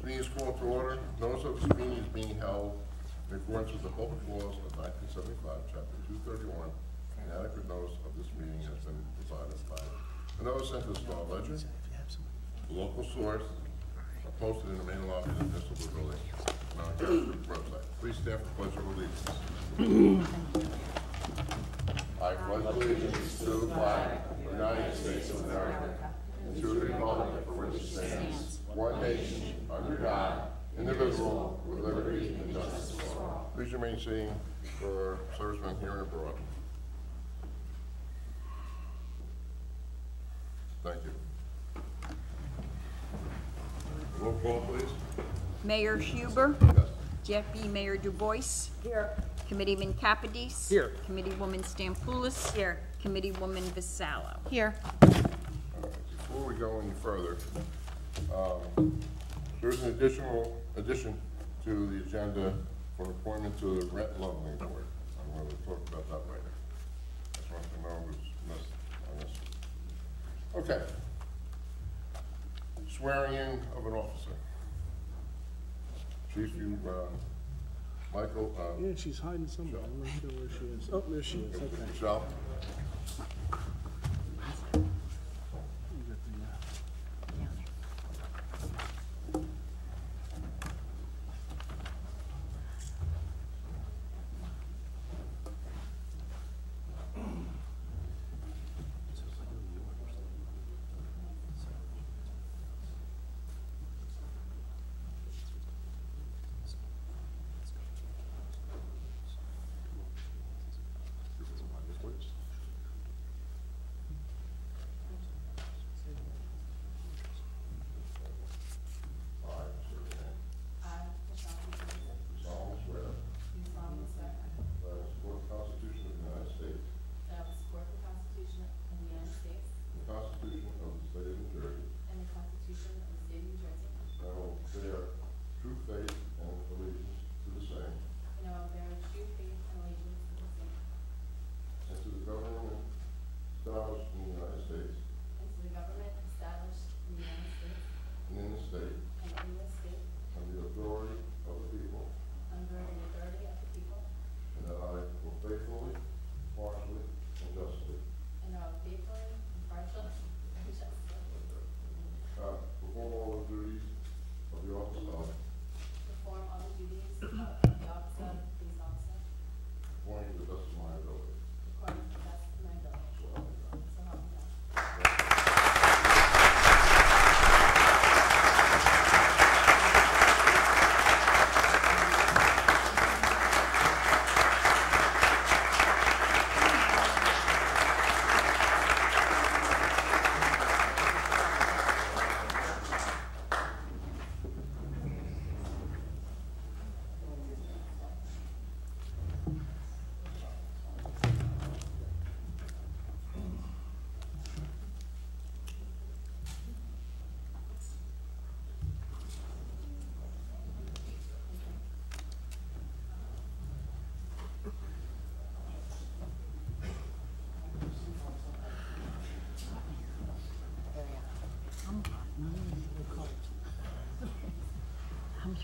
Meeting is called to order. Notice of this meeting is being held in accordance with the public laws of 1975, Chapter 231. An adequate notice of this meeting has been provided by a notice sent to the Star Ledger, the local source, posted in the main lobby of the municipal building, on our website. Please stand for pledge of allegiance. I pledge allegiance to the flag of the United States of America and to the republic for which it stands, one nation, under God, indivisible, with liberty and justice for all. Please remain seated for servicemen here and abroad. Thank you. Roll call, please. Mayor Huber. Yes. Deputy Mayor Du Bois. Here. Committeeman Capadis. Here. Committeewoman Stampoulis. Here. Committeewoman Vassallo. Here. All right. Before we go any further, there's an addition to the agenda for appointment to the Rent Leveling Board. I'm going to talk about that later. I just want to know who's missed on this. Okay. Swearing in of an officer. Chief, you, Michael. Yeah, she's hiding somewhere. I'm not sure where she is. Oh, there she is. Okay. Michelle. You got the,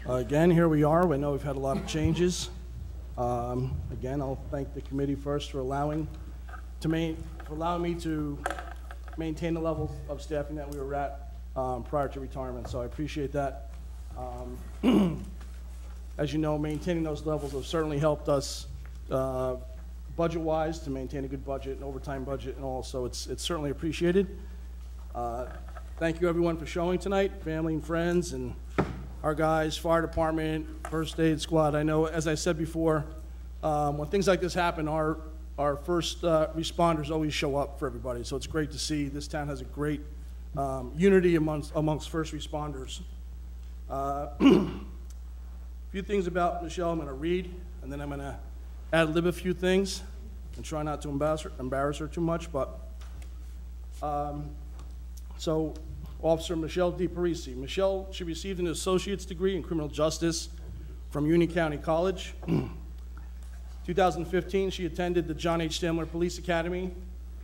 Again, here we are. We know we've had a lot of changes. Again, I'll thank the committee first for allowing me to maintain the levels of staffing that we were at prior to retirement. So I appreciate that. As you know, maintaining those levels have certainly helped us budget-wise to maintain a good budget and overtime budget and all. So it's certainly appreciated. Thank you, everyone, for showing tonight, family and friends, and our guys, fire department, first aid squad. I know, as I said before, when things like this happen, our first responders always show up for everybody. So it's great to see this town has a great unity amongst first responders. A few things about Michelle I'm going to read, and then I'm going to ad-lib a few things and try not to embarrass her too much. But so, Officer Michelle DiParisi. Michelle, she received an associate's degree in criminal justice from Union County College. 2015, she attended the John H. Stamler Police Academy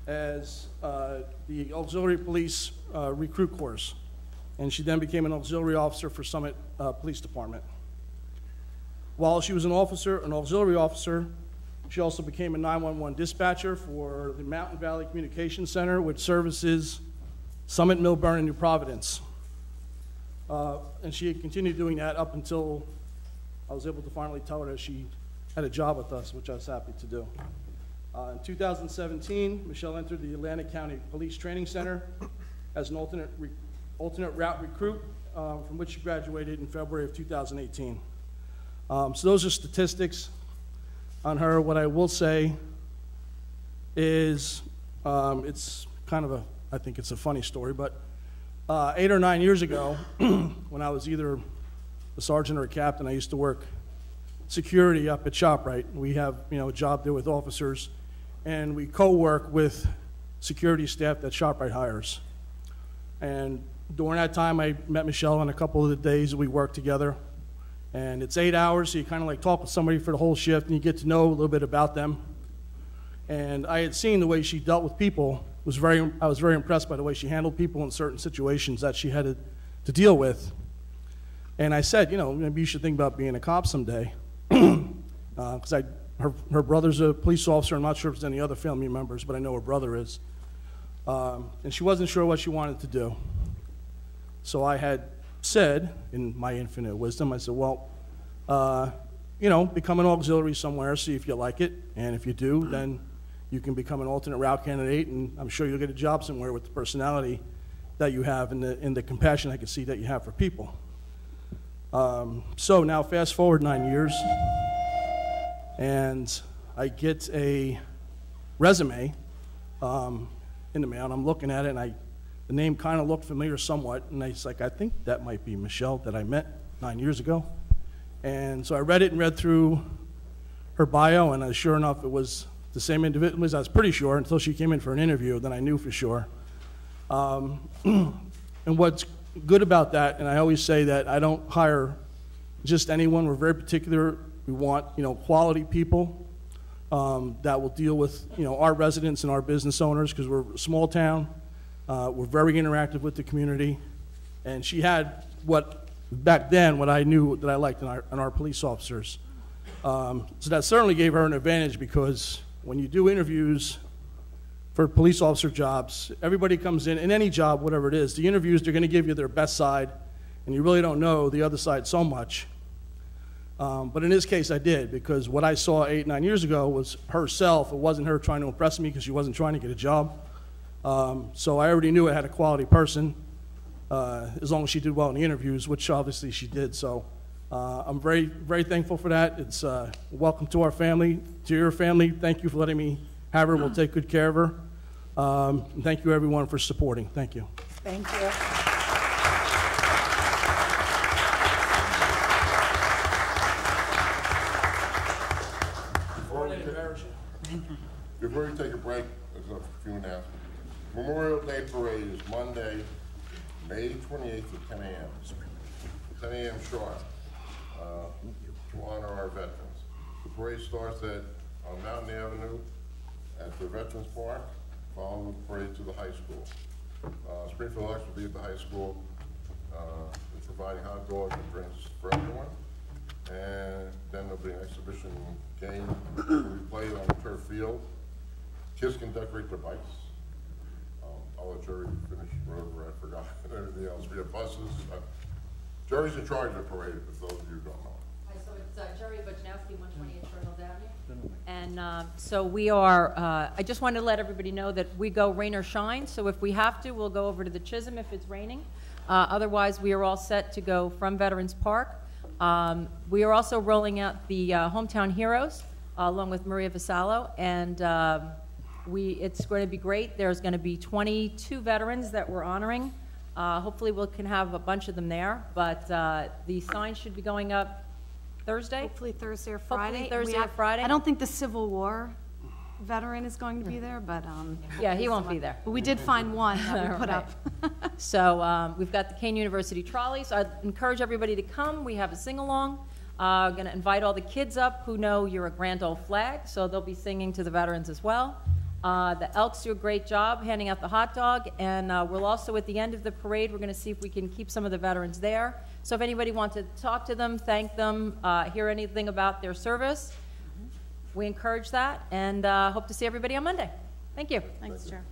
as the auxiliary police recruit course. and she then became an auxiliary officer for Summit Police Department. While she was an auxiliary officer, she also became a 911 dispatcher for the Mountain Valley Communications Center, which services Summit, Millburn, and New Providence. And she had continued doing that up until I was able to finally tell her that she had a job with us, which I was happy to do. In 2017, Michelle entered the Atlantic County Police Training Center as an alternate route recruit, from which she graduated in February of 2018. So those are statistics on her. What I will say is it's kind of I think it's a funny story, but 8 or 9 years ago, when I was either a sergeant or a captain, I used to work security up at ShopRite. We have, a job there with officers, and we co-work with security staff that ShopRite hires. And during that time, I met Michelle on a couple of the days that we worked together. And it's 8 hours, so you kind of like talk with somebody for the whole shift, and you get to know a little bit about them. And I had seen the way she dealt with people. I was very impressed by the way she handled people in certain situations that she had to deal with. And I said, maybe you should think about being a cop someday. Because her brother's a police officer. I'm not sure if there's any other family members, but I know her brother is. And she wasn't sure what she wanted to do. So I had said, in my infinite wisdom, I said, well, become an auxiliary somewhere, see if you like it. And if you do, then you can become an alternate route candidate, and I'm sure you'll get a job somewhere with the personality that you have and the compassion I can see that you have for people. So now fast forward 9 years, and I get a resume in the mail, and I'm looking at it, and the name kind of looked familiar somewhat, and I was like, I think that might be Michelle that I met 9 years ago. And so I read it and read through her bio, and sure enough, it was the same individual. I was pretty sure until she came in for an interview, then I knew for sure. And what's good about that, and I always say that I don't hire just anyone. We're very particular. We want, quality people that will deal with, our residents and our business owners, because we're a small town. We're very interactive with the community. And she had back then, what I knew that I liked in our police officers. So that certainly gave her an advantage, because when you do interviews for police officer jobs, everybody comes in any job, whatever it is, the interviews, they're going to give you their best side, and you really don't know the other side so much. But in this case, I did, because what I saw 8, 9 years ago was herself. It wasn't her trying to impress me, because she wasn't trying to get a job. So I already knew I had a quality person, as long as she did well in the interviews, which obviously she did. So I'm very, very thankful for that. It's welcome to our family, to your family. Thank you for letting me have her. We'll take good care of her. And thank you, everyone, for supporting. Thank you. Thank you. Before we take a break, there's a few announcements. Memorial Day Parade is Monday, May 28th at 10 a.m. 10 a.m. sharp, to honor our veterans. The parade starts on Mountain Avenue at the Veterans Park, following the parade to the high school. Springfield X will be at the high school, providing hot dogs and drinks for everyone. And then there'll be an exhibition game will be played on the turf field. Kids can decorate their bikes. I'll let Jerry finish whatever I forgot and everything else. We have buses. Jerry's in charge of the parade, if those of you who don't know. Hi, so it's Jerry Bujnowski, 128 Sherwood Avenue. And so we are, I just wanted to let everybody know that we go rain or shine. So if we have to, we'll go over to the Chisholm if it's raining. Otherwise, we are all set to go from Veterans Park. We are also rolling out the Hometown Heroes along with Maria Vasallo, and it's going to be great. There's going to be 22 veterans that we're honoring. Hopefully we can have a bunch of them there, but the sign should be going up Thursday? Hopefully Thursday or Friday. Hopefully Thursday or Friday. I don't think the Civil War veteran is going to be there, but yeah, he won't be there. But we did find one that we put up. So we've got the Kane University trolleys. I encourage everybody to come. We have a sing-along. Going to invite all the kids up who know you're a Grand Old Flag, so they'll be singing to the veterans as well. The Elks do a great job handing out the hot dog, and we'll also, at the end of the parade, we're going to see if we can keep some of the veterans there. So if anybody wants to talk to them, thank them, hear anything about their service, we encourage that, and hope to see everybody on Monday. Thank you. Thanks, Chair.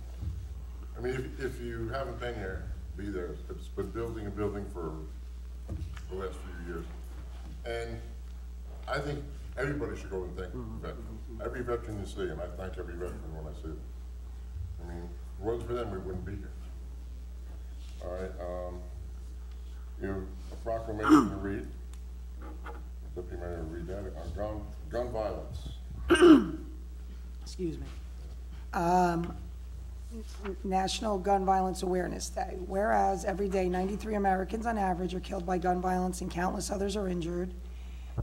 I mean, if you haven't been here, be there. It's been building and building for the last few years. And I think everybody should go and thank the veterans. Every veteran you see, and I thank every veteran when I see them. I mean, if it wasn't for them, we wouldn't be here. All right, you have a proclamation to read. Deputy Mayor will read that on gun violence. Excuse me. National Gun Violence Awareness Day. Whereas every day 93 Americans on average are killed by gun violence and countless others are injured.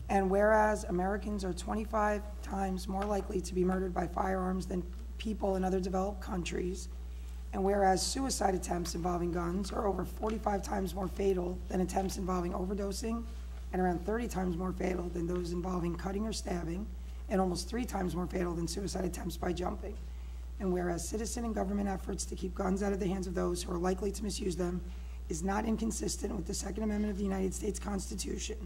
And whereas Americans are 25 times more likely to be murdered by firearms than people in other developed countries. And whereas suicide attempts involving guns are over 45 times more fatal than attempts involving overdosing, and around 30 times more fatal than those involving cutting or stabbing, and almost 3 times more fatal than suicide attempts by jumping. And whereas citizen and government efforts to keep guns out of the hands of those who are likely to misuse them is not inconsistent with the Second Amendment of the United States Constitution.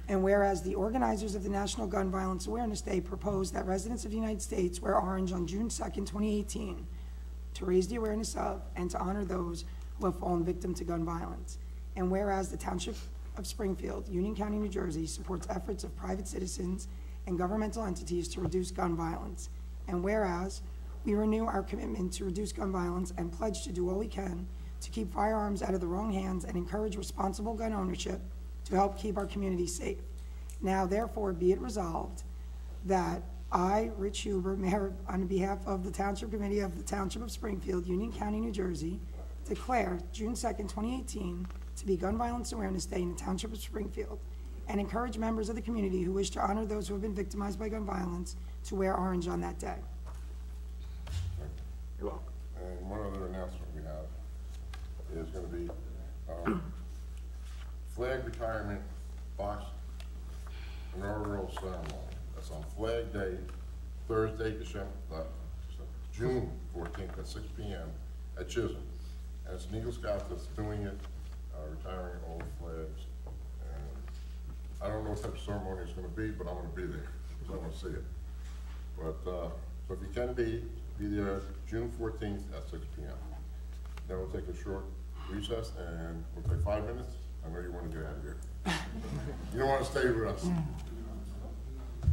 And whereas the organizers of the National Gun Violence Awareness Day proposed that residents of the United States wear orange on June 2nd, 2018, to raise the awareness of and to honor those who have fallen victim to gun violence. And whereas the Township of Springfield, Union County, New Jersey, supports efforts of private citizens and governmental entities to reduce gun violence. And whereas we renew our commitment to reduce gun violence and pledge to do all we can to keep firearms out of the wrong hands and encourage responsible gun ownership to help keep our community safe. Now, therefore, be it resolved that I, Rich Huber, Mayor, on behalf of the Township Committee of the Township of Springfield, Union County, New Jersey, declare June 2nd, 2018 to be Gun Violence Awareness Day in the Township of Springfield, and encourage members of the community who wish to honor those who have been victimized by gun violence to wear orange on that day. You're welcome. And one other announcement we have is going to be flag retirement box inaugural ceremony. That's on Flag Day, Thursday, June 14th at 6 p.m. at Chisholm. And it's an Eagle Scout that's doing it, retiring all the flags. And I don't know what type of ceremony it's going to be, but I'm going to be there because I want to see it. But so if you can be there June 14th at 6 p.m. Then we'll take a short recess and we'll take 5 minutes. I know you want to get out of here. You don't want to stay with us.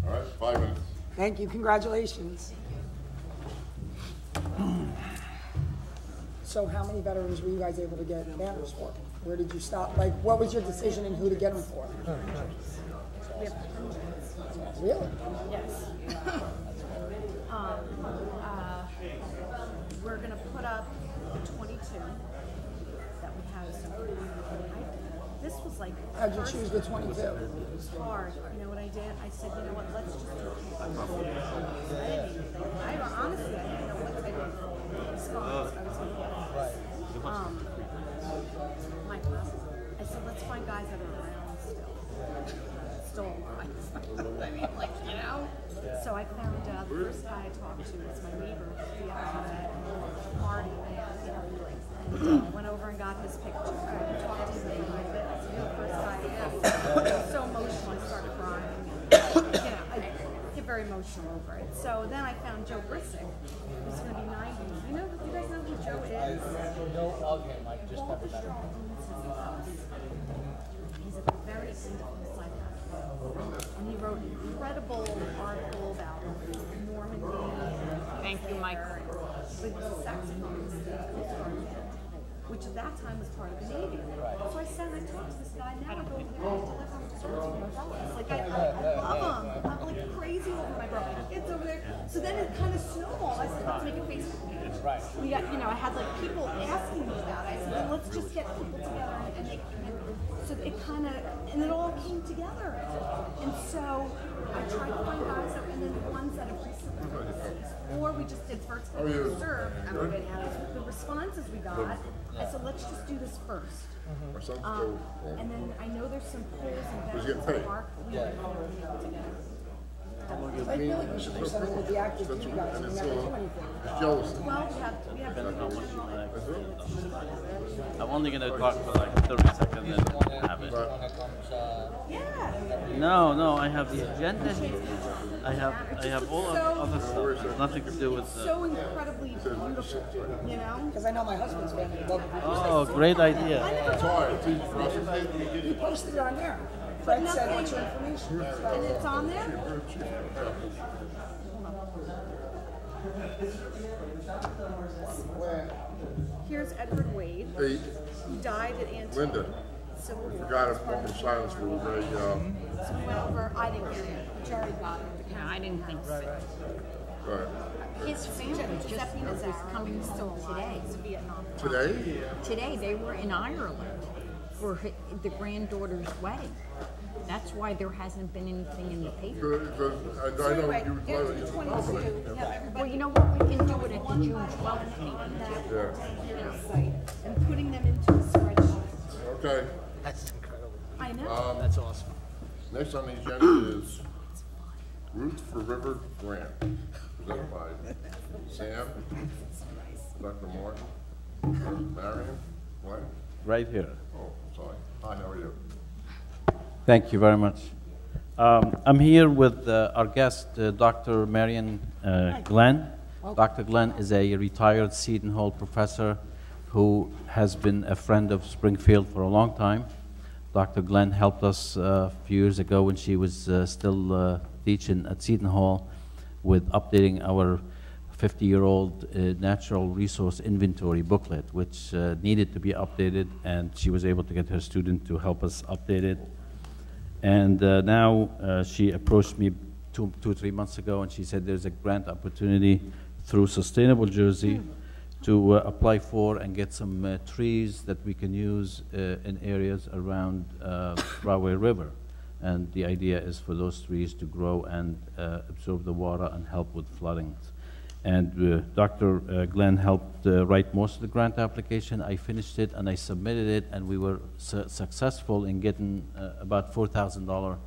All right, 5 minutes. Thank you. Congratulations. So how many veterans were you guys able to get banners for? Where did you stop? Like, what was your decision and who to get them for? We have hundreds. Really? Yes. We're gonna put up the 22 that we have. So this was like. How'd you choose the 22? It was hard. You know what I did? I said, you know what? Let's just do it. I didn't even think. Honestly, I didn't know what type of response I was gonna get. My classes. I said, let's find guys that are around still alive. I mean, like, you know. So I found the first guy I talked to was my neighbor. He had a party there, and went over and got his picture. I talked to him a bit. I said, you're the first guy I asked. I was so emotional, I started crying. And, you know, I get very emotional over it. So then I found Joe Brissick, who's going to be 90. You guys know who Joe is? Don't love him, I just never met him. He's a very independent psychiatrist. And he wrote an incredible article about Normandy. Thank you, Mike. With the saxophones, which at that time was part of the Navy. So I said, I talked to this guy, now I go over there and deliver him to my brothers. Like, I love him. I'm like crazy over my brother. It's over there. So then it kind of snowballed. I said, let's make a Facebook page. Right. We got, I had like people asking me about it. I said, well, let's just get people together and make so it kind of, and it all came together. And so I tried to find guys that, and then the ones that have recently been deceased, or we just did first come first serve. The responses we got, I said, let's just do this first. And then I know there's some polls and veterans that Mark we were together. I feel like we should do something with the active duty guys, we never do anything. It's jealousy. Well, we have. I'm only going to talk for like 30 seconds and have it. No, I have the agenda here. I have all of other stuff. It's nothing to do with So incredibly beautiful, you know? Because I know my husband's family love it. Oh, great idea. It's hard, it's easy for us to say. He posted it on there. Fred said, what's your information? And it's on there? Here's Edward Wade. Hey, He died at Antietam. Linda, Civil we War. forgot a moment of silence for a very, So we went over, I didn't hear it. Jerry got it. Yeah, I didn't think so. His family just was coming home today. today? Today, they were in Ireland for the granddaughter's wedding. That's why there hasn't been anything in the paper. Because I know Anyway, you would here's love the it. 22. Have Well, everybody you know what, we can do it at the June 12th meeting. Yeah, site and putting them into a spreadsheet. okay. That's incredible. I know. That's awesome. Next on the agenda is Route for River Grant, presented by Sam, Dr. Martin, Marion, what? Right here. Oh, sorry. Hi, how are you? Thank you very much. I'm here with our guest, Dr. Marion Glenn. Dr. Glenn is a retired Seton Hall professor who has been a friend of Springfield for a long time. Dr. Glenn helped us a few years ago when she was still teaching at Seton Hall with updating our 50-year-old natural resource inventory booklet, which needed to be updated, and she was able to get her student to help us update it. And now she approached me two or 3 months ago, and she said there's a grant opportunity through Sustainable Jersey to apply for and get some trees that we can use in areas around Rahway River. And the idea is for those trees to grow and absorb the water and help with flooding. And Dr. Glenn helped write most of the grant application. I finished it and I submitted it, and we were successful in getting about $4,000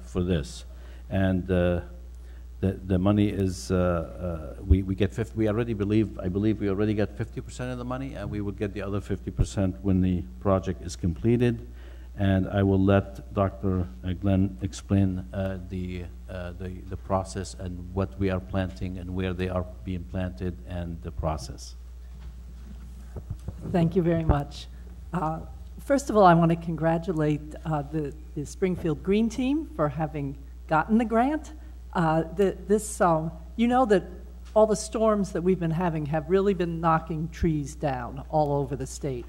for this. And the money is, we get 50, we already I believe we already got 50% of the money, and we will get the other 50% when the project is completed. And I will let Dr. Glenn explain the process and what we are planting and where they are being planted and the process. Thank you very much. First of all, I want to congratulate the Springfield Green Team for having gotten the grant. You know that all the storms that we've been having have really been knocking trees down all over the state.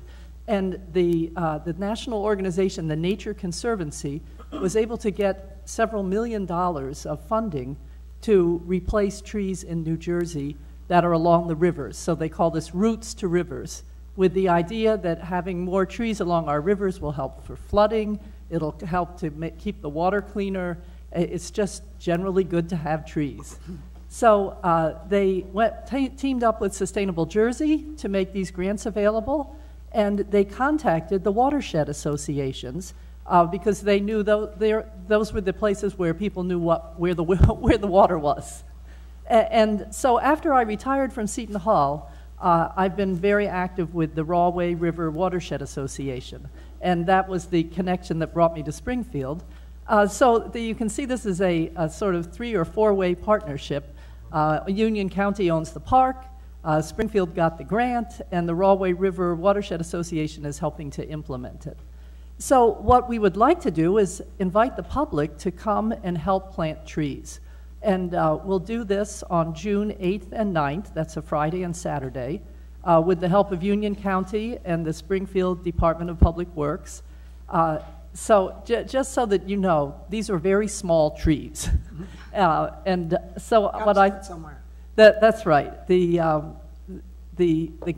And the national organization, the Nature Conservancy, was able to get several $1 million of funding to replace trees in New Jersey that are along the rivers. So they call this Roots to Rivers, with the idea that having more trees along our rivers will help for flooding, it'll help to keep the water cleaner. It's just generally good to have trees. So they teamed up with Sustainable Jersey to make these grants available. And they contacted the watershed associations because they knew those were the places where people knew where the water was. And so after I retired from Seton Hall, I've been very active with the Rahway River Watershed Association. And that was the connection that brought me to Springfield. So you can see this is a sort of 3- or 4-way partnership. Union County owns the park. Springfield got the grant, and the Rahway River Watershed Association is helping to implement it. So what we would like to do is invite the public to come and help plant trees. And we'll do this on June 8th and 9th, that's a Friday and Saturday, with the help of Union County and the Springfield Department of Public Works. So just so that you know, these are very small trees. And so what I... somewhere. That's right. The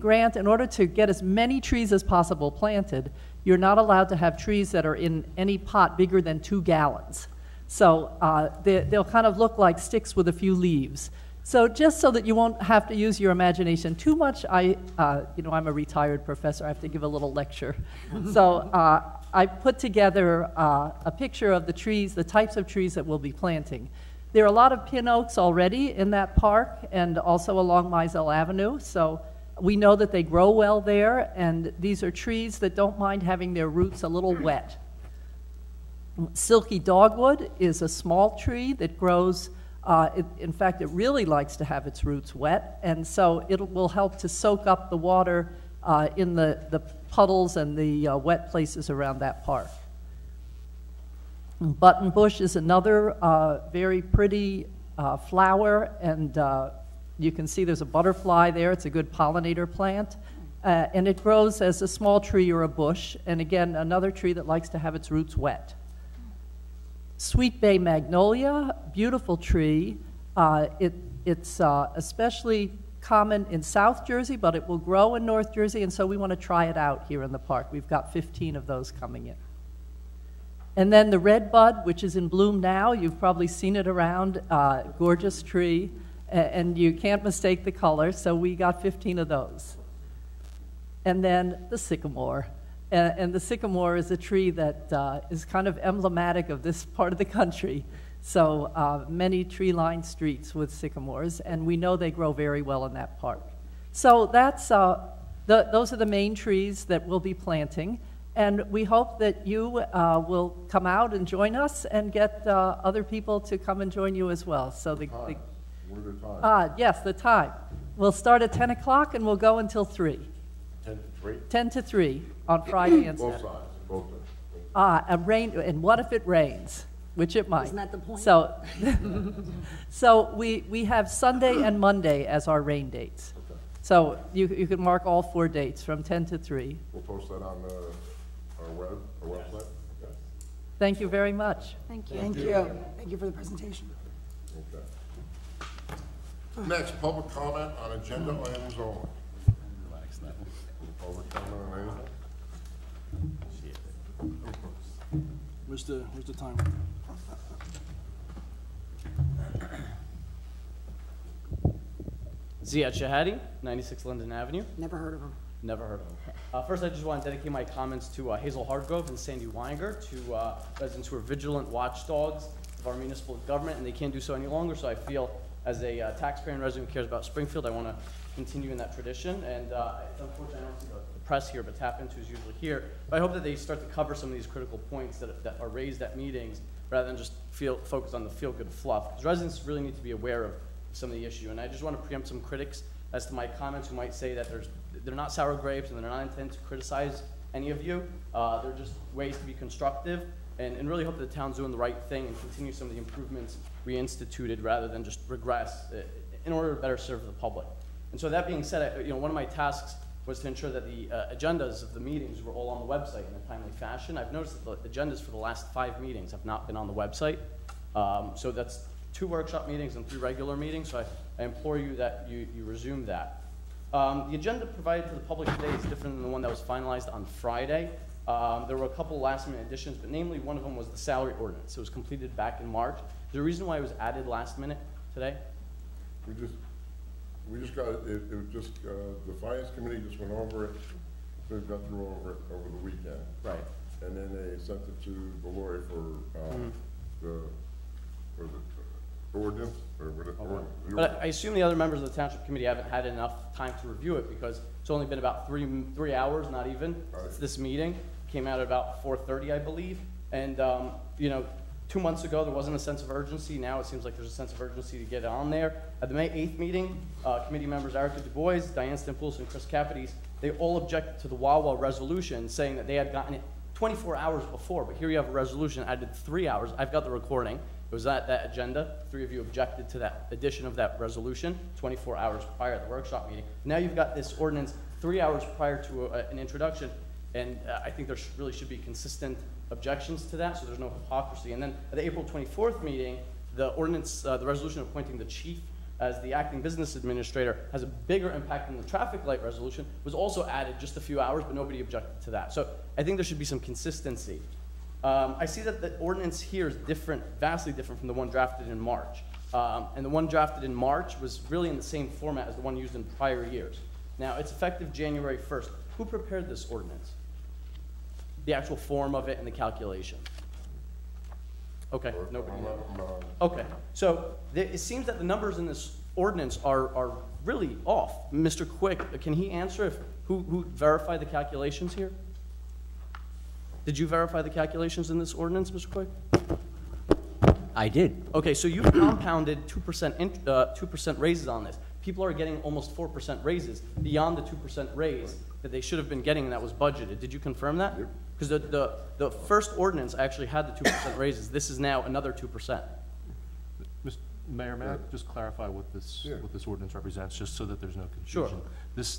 grant, in order to get as many trees as possible planted, you're not allowed to have trees that are in any pot bigger than 2 gallons. So they'll kind of look like sticks with a few leaves. So just so that you won't have to use your imagination too much, I'm a retired professor. I have to give a little lecture. So I put together a picture of the trees, the types of trees that we'll be planting. There are a lot of pin oaks already in that park and also along Mizell Avenue, so we know that they grow well there, and these are trees that don't mind having their roots a little wet. Silky dogwood is a small tree that grows, in fact, it really likes to have its roots wet, and so it will help to soak up the water in the puddles and the wet places around that park. Buttonbush is another very pretty flower, and you can see there's a butterfly there. It's a good pollinator plant, and it grows as a small tree or a bush, and again, another tree that likes to have its roots wet. Sweet Bay magnolia, beautiful tree. It's especially common in South Jersey, but it will grow in North Jersey, and so we want to try it out here in the park. We've got 15 of those coming in. And then the red bud, which is in bloom now, you've probably seen it around, gorgeous tree, and you can't mistake the color, so we got 15 of those. And then the sycamore. And the sycamore is a tree that is kind of emblematic of this part of the country. So many tree-lined streets with sycamores, and we know they grow very well in that park. So that's, those are the main trees that we'll be planting. And we hope that you will come out and join us and get other people to come and join you as well. So What are the times? yes, the time. We'll start at 10 o'clock and we'll go until 3. 10 to 3? 10 to 3 on Friday and Both Saturday. sides, both sides. And what if it rains? Which it might. Isn't that the point? So, so we have Sunday and Monday as our rain dates. Okay. So you can mark all 4 dates from 10 to 3. We'll post that on our website. Okay. Thank you very much. Thank you. Thank you. Thank you for the presentation. Okay. Next, public comment on agenda items only. Public comment on anything? Where's the timer? Ziad Shahadi, 96 Linden Avenue. Never heard of them. Never heard of him. First, I just want to dedicate my comments to Hazel Hardgrove and Sandy Weinger, two residents who are vigilant watchdogs of our municipal government, and they can't do so any longer. So I feel, as a taxpayer and resident who cares about Springfield, I want to continue in that tradition. And unfortunately, I don't see the press here, but Tap Into is usually here. But I hope that they start to cover some of these critical points that are raised at meetings, rather than just focus on the feel-good fluff. Because residents really need to be aware of some of the issue. And I just want to preempt some critics as to my comments who might say that they're not sour grapes and they're not intended to criticize any of you. They're just ways to be constructive, and really hope that the town's doing the right thing and continue some of the improvements we instituted rather than just regress in order to better serve the public. And so that being said, one of my tasks was to ensure that the agendas of the meetings were all on the website in a timely fashion. I've noticed that the agendas for the last 5 meetings have not been on the website. So that's 2 workshop meetings and 3 regular meetings, so I implore you that you resume that. The agenda provided to the public today is different than the one that was finalized on Friday. There were a couple last-minute additions, but namely one of them was the salary ordinance. It was completed back in March. Is there a reason why it was added last minute today? We just got it. It was just the finance committee just went over it. They got through over it over the weekend. Right. And then they sent it to the lawyer for the ordinance or whatever. But I assume the other members of the Township Committee haven't had enough time to review it because it's only been about 3 hours, not even, since this meeting. Came out at about 4:30, I believe. And, 2 months ago, there wasn't a sense of urgency. Now it seems like there's a sense of urgency to get on there. At the May 8th meeting, committee members Erica Du Bois, Diane Stimpoulos, and Chris Capides, they all objected to the Wawa resolution, saying that they had gotten it 24 hours before. But here you have a resolution added 3 hours. I've got the recording. It was at that agenda. 3 of you objected to that addition of that resolution 24 hours prior to the workshop meeting. Now you've got this ordinance 3 hours prior to an introduction, and I think there really should be consistent objections to that, so there's no hypocrisy. And then at the April 24th meeting, the ordinance, the resolution appointing the chief as the acting business administrator has a bigger impact than the traffic light resolution, was also added just a few hours, but nobody objected to that. So I think there should be some consistency. I see that the ordinance here is different, vastly different from the one drafted in March. And the one drafted in March was really in the same format as the one used in prior years. Now, it's effective January 1st. Who prepared this ordinance? The actual form of it and the calculation. Okay, Or- nobody I'm knows. not- I'm not- Okay, so it seems that the numbers in this ordinance are really off. Mr. Quick, can he answer who verified the calculations here? Did you verify the calculations in this ordinance, Mr. Quick? I did. Okay, so you've compounded 2% raises on this. People are getting almost 4% raises beyond the 2% raise that they should have been getting and that was budgeted. Did you confirm that? Because the first ordinance actually had the 2% raises. This is now another 2%. Mr. Mayor, may I just clarify what this ordinance represents, just so that there's no confusion? Sure.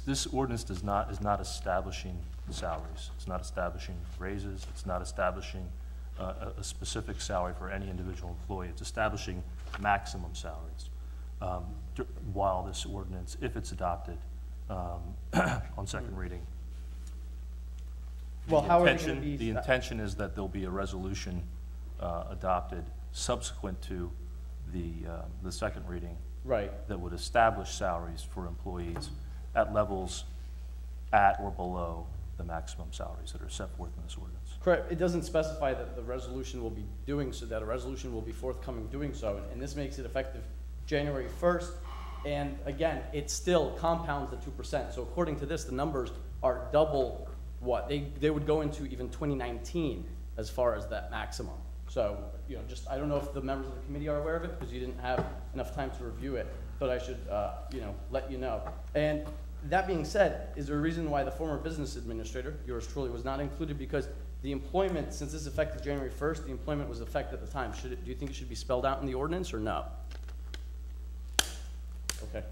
This ordinance is not establishing salaries. It's not establishing raises. It's not establishing a specific salary for any individual employee. It's establishing maximum salaries. While this ordinance, if it's adopted on second reading. Well, how are they going to be? The intention is that there'll be a resolution adopted subsequent to the second reading. Right. That would establish salaries for employees at levels at or below the maximum salaries that are set forth in this ordinance. Correct. It doesn't specify that the resolution will be doing so, that a resolution will be forthcoming doing so, and this makes it effective January 1st. And again, it still compounds the 2%. So according to this, the numbers are double what they would go into even 2019 as far as that maximum. So, you know, just, I don't know if the members of the committee are aware of it because you didn't have enough time to review it, but I should, you know, let you know. And that being said, is there a reason why the former business administrator, yours truly, was not included? Because the employment, since this is effective January 1st, the employment was effective at the time. Do you think it should be spelled out in the ordinance or no? Okay.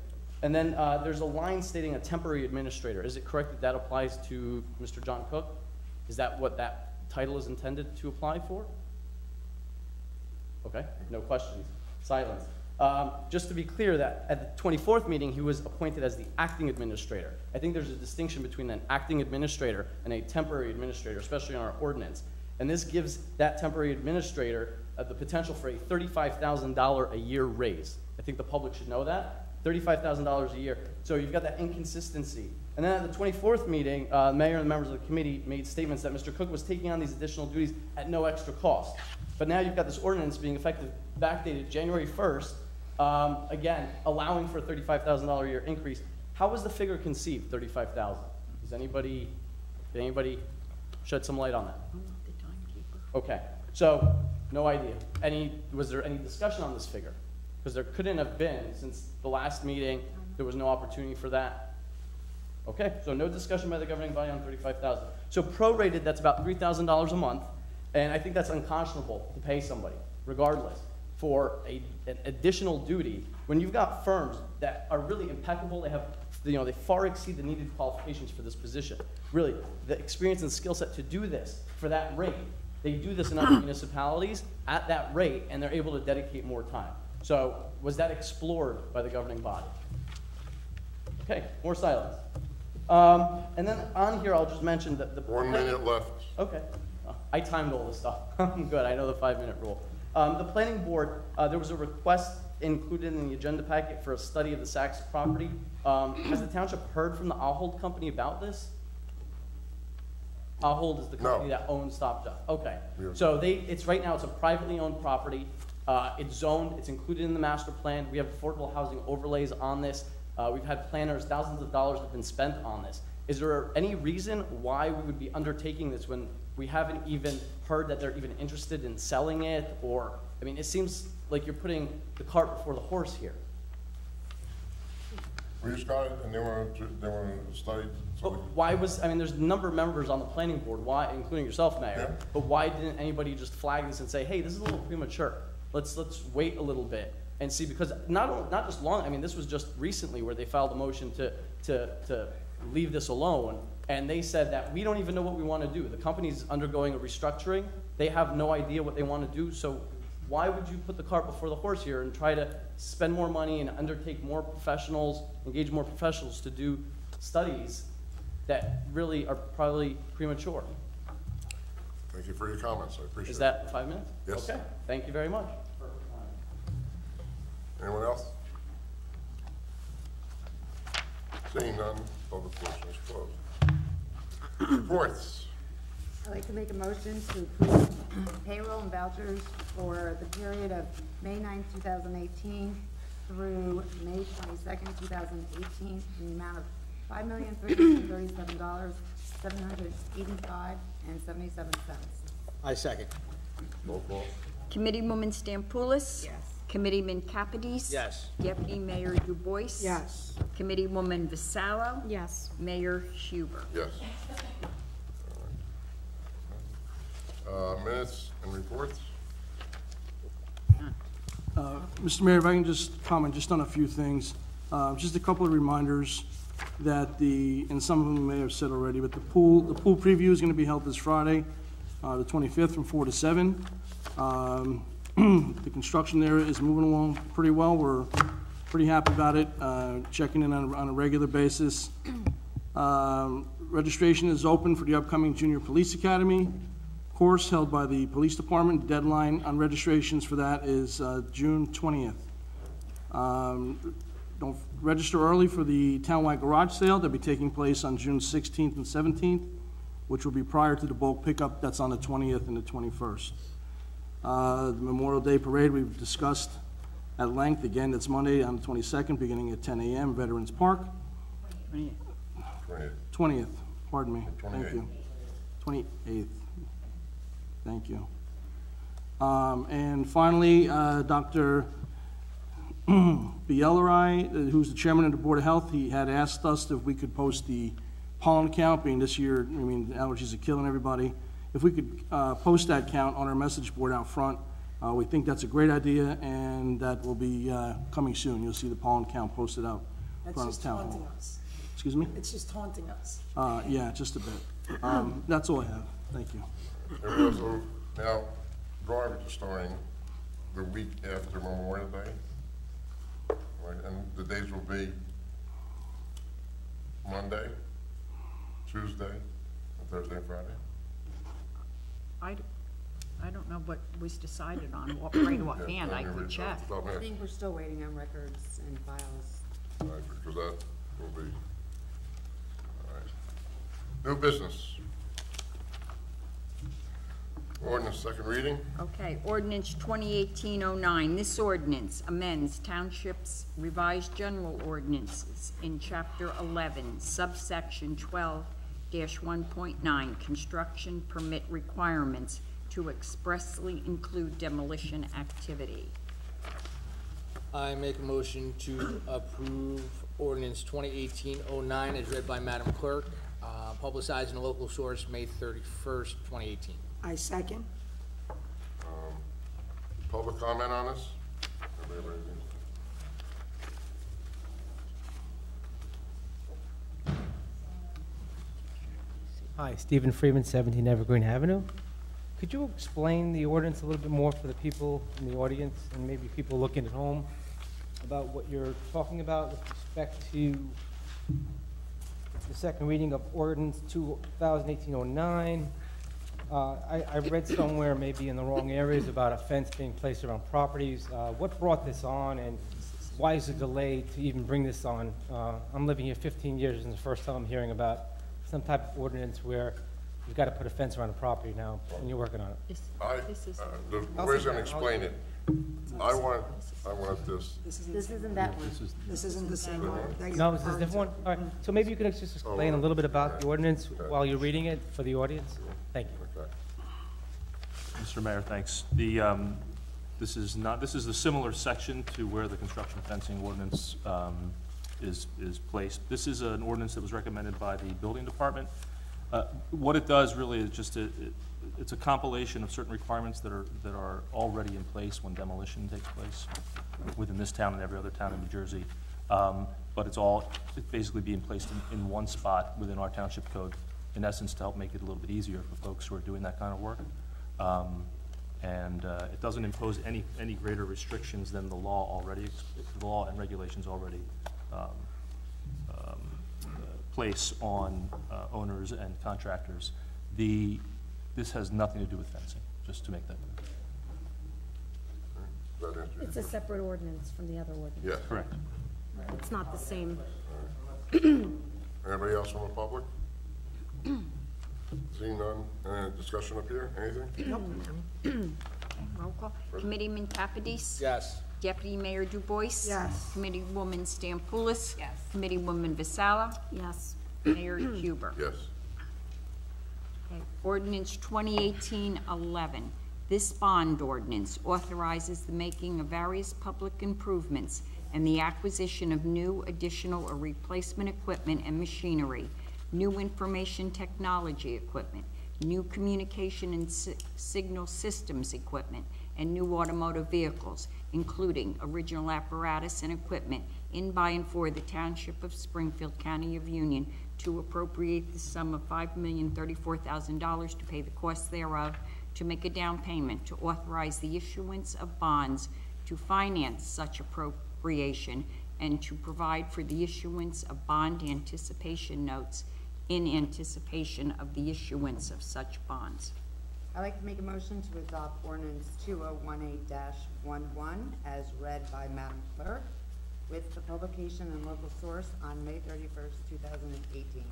And then there's a line stating a temporary administrator. Is it correct that that applies to Mr. John Cook? Is that what that title is intended to apply for? Okay, no questions. Silence. Just to be clear, that at the 24th meeting, he was appointed as the acting administrator. I think there's a distinction between an acting administrator and a temporary administrator, especially on our ordinance. And this gives that temporary administrator the potential for a $35,000 a year raise. I think the public should know that. $35,000 a year. So you've got that inconsistency. And then at the 24th meeting, the mayor and the members of the committee made statements that Mr. Cook was taking on these additional duties at no extra cost. But now you've got this ordinance being effective, backdated January 1st, again, allowing for a $35,000 a year increase. How was the figure conceived, $35,000? Does anybody, did anybody shed some light on that? Okay, so no idea. Was there any discussion on this figure? Because there couldn't have been, since the last meeting, there was no opportunity for that. Okay, so no discussion by the governing body on $35,000. So prorated, that's about $3,000 a month, and I think that's unconscionable to pay somebody, regardless, for an additional duty when you've got firms that are really impeccable. They have, you know, they far exceed the needed qualifications for this position. Really, the experience and skill set to do this for that rate. They do this in other municipalities at that rate, and they're able to dedicate more time. So was that explored by the governing body? Okay, more silence. And then on here, I'll just mention that the— 1 minute left. Okay. I timed all this stuff. I'm good. I know the 5-minute rule. The planning board, there was a request included in the agenda packet for a study of the Saks property. Has the township heard from the Ahold company about this? Ahold is the company that owns Stop Shop. Okay. Yeah. So it's right now, it's a privately owned property. It's zoned, it's included in the master plan. We have affordable housing overlays on this. We've had planners, thousands of dollars have been spent on this. Is there any reason why we would be undertaking this when we haven't even heard that they're even interested in selling it? Or, I mean, it seems like you're putting the cart before the horse here. We just got it, and they want to study. So Why was, I mean, there's a number of members on the planning board, why, including yourself, Mayor, but why didn't anybody just flag this and say, hey, this is a little premature. Let's wait a little bit and see, because not just long, I mean, this was just recently where they filed a motion to leave this alone, and they said that we don't even know what we want to do. The company's undergoing a restructuring. They have no idea what they want to do, so why would you put the cart before the horse here and try to spend more money and undertake more professionals, engage more professionals to do studies that really are probably premature? thank you for your comments. I appreciate it. Is that 5 minutes? Yes. Okay, thank you very much. Anyone else? Seeing none, public portion is closed. Reports. I'd like to make a motion to approve payroll and vouchers for the period of May 9, 2018 through May 22nd, 2018 in the amount of $5,337,785.77. I second. Roll call. Committeewoman Stampoulis? Yes. Committeeman Capides? Yes. Deputy Mayor Dubois? Yes. Committeewoman Vassallo? Yes. Mayor Huber? Yes. Minutes and reports? Mr. Mayor, if I can just comment just on a few things. Just a couple of reminders that and some of them we may have said already, but the pool preview is going to be held this Friday, the 25th from 4 to 7. The construction there is moving along pretty well. We're pretty happy about it, checking in on a regular basis. Registration is open for the upcoming Junior Police Academy course held by the Police Department. The deadline on registrations for that is June 20th. Don't register early for the townwide garage sale that'll be taking place on June 16th and 17th, which will be prior to the bulk pickup that's on the 20th and the 21st. The Memorial Day Parade we've discussed at length. Again, it's Monday on the 22nd, beginning at 10 a.m., Veterans Park. 20th, pardon me. 28th. Thank you. 28th. Thank you. And finally, Dr. Biellerai, who's the chairman of the Board of Health, he had asked us if we could post the pollen count, being this year, allergies are killing everybody. If we could post that count on our message board out front, we think that's a great idea, and that will be coming soon. You'll see the pollen count posted out front of the town hall. Us. Excuse me? It's just haunting us. Yeah, just a bit. That's all I have. Thank you. And we also, now, garbage is starting the week after Memorial Day. Right, and the days will be Monday, Tuesday, and Thursday and Friday. I don't know what was decided on, right offhand, I could check. Stop I here. think we're still waiting on records and files. All right, because that will be, all right. New business. Ordinance, second reading. Okay, ordinance 2018-09. This ordinance amends Township's revised general ordinances in Chapter 11, subsection 12-1.9, construction permit requirements to expressly include demolition activity. I make a motion to approve ordinance 2018-09 as read by Madam Clerk, publicized in a local source, May 31st, 2018. I second. Public comment on this? Anybody have anything? Hi, Stephen Freeman, 17 Evergreen Avenue. Could you explain the ordinance a little bit more for the people in the audience and maybe people looking at home about what you're talking about with respect to the second reading of ordinance 2018-09? I read somewhere, maybe in the wrong areas, about a fence being placed around properties. What brought this on, and why is it delayed to even bring this on? I'm living here 15 years, and it's the first time I'm hearing about some type of ordinance where you've got to put a fence around a property now, and you're working on it. The way going to explain it, I want this. This isn't that one. This isn't the same one. that you're No, is this a referring different one? All right, so maybe you can just explain a little bit about the ordinance while you're reading it for the audience? Thank you. Okay. Mr. Mayor, thanks. This is a similar section to where the construction fencing ordinance is placed. This is an ordinance that was recommended by the building department. What it does really is just it's a compilation of certain requirements that are already in place when demolition takes place within this town and every other town in New Jersey. But it's basically being placed in one spot within our township code, in essence, to help make it a little bit easier for folks who are doing that kind of work. It doesn't impose any greater restrictions than the law and regulations already place on owners and contractors. This has nothing to do with fencing, just to make that clear. It's a separate ordinance from the other ordinance. Yes. Correct. It's not the same. Anybody else from the public? Seeing none, any discussion up here, anything? Roll call. Committeeman Capides? Yes. Deputy Mayor Dubois? Yes. Committeewoman Stampoulis? Yes. Committeewoman Vassallo? Yes. Mayor Huber? Yes. Okay. Ordinance 2018-11. This bond ordinance authorizes the making of various public improvements and the acquisition of new, additional, or replacement equipment and machinery, new information technology equipment, new communication and signal systems equipment, and new automotive vehicles, including original apparatus and equipment in, by, and for the Township of Springfield, County of Union, to appropriate the sum of $5,034,000 to pay the costs thereof, to make a down payment, to authorize the issuance of bonds to finance such appropriation, and to provide for the issuance of bond anticipation notes in anticipation of the issuance of such bonds. I'd like to make a motion to adopt ordinance 2018-11 as read by Madam Clerk, with the publication and local source on May 31st, 2018.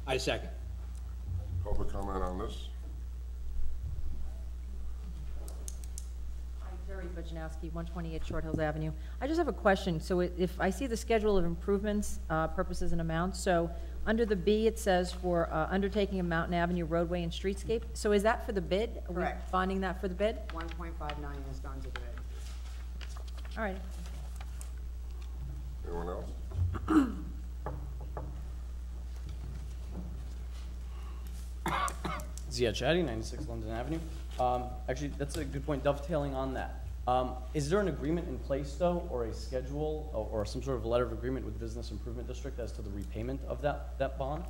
I second. Public comment on this? Hi, Jerry Budjanowski, 128 Short Hills Avenue. I just have a question. So if I see the schedule of improvements, purposes and amounts, so under the B, it says for undertaking a Mountain Avenue roadway and streetscape. So is that for the bid? Are we Correct. bonding that for the bid? 1.59 has gone to the bid. All right. Anyone else? Ziad Shadi, 96 London Avenue. Actually, that's a good point, dovetailing on that. Is there an agreement in place, though, or a schedule, or some sort of letter of agreement with Business Improvement District as to the repayment of that bond?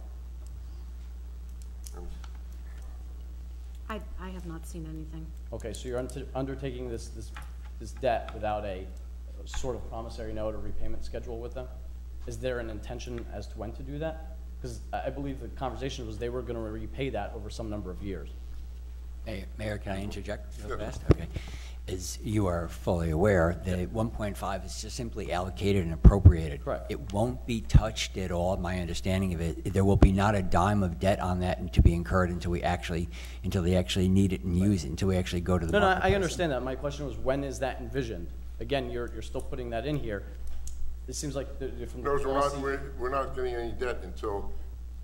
I have not seen anything. Okay, so you're undertaking this debt without a sort of promissory note or repayment schedule with them? Is there an intention as to when to do that? Because I believe the conversation was they were going to repay that over some number of years. Hey, Mayor, can I interject real Yes. fast? Okay. As you are fully aware, the 1.5 is just simply allocated and appropriated. Correct. It won't be touched at all, my understanding of it. There will be not a dime of debt on that and to be incurred until they actually need it and use it, until we actually go to the No, marketplace. I understand that. My question was, when is that envisioned? Again, you're still putting that in here. It seems like from the No, policy. we're not getting any debt until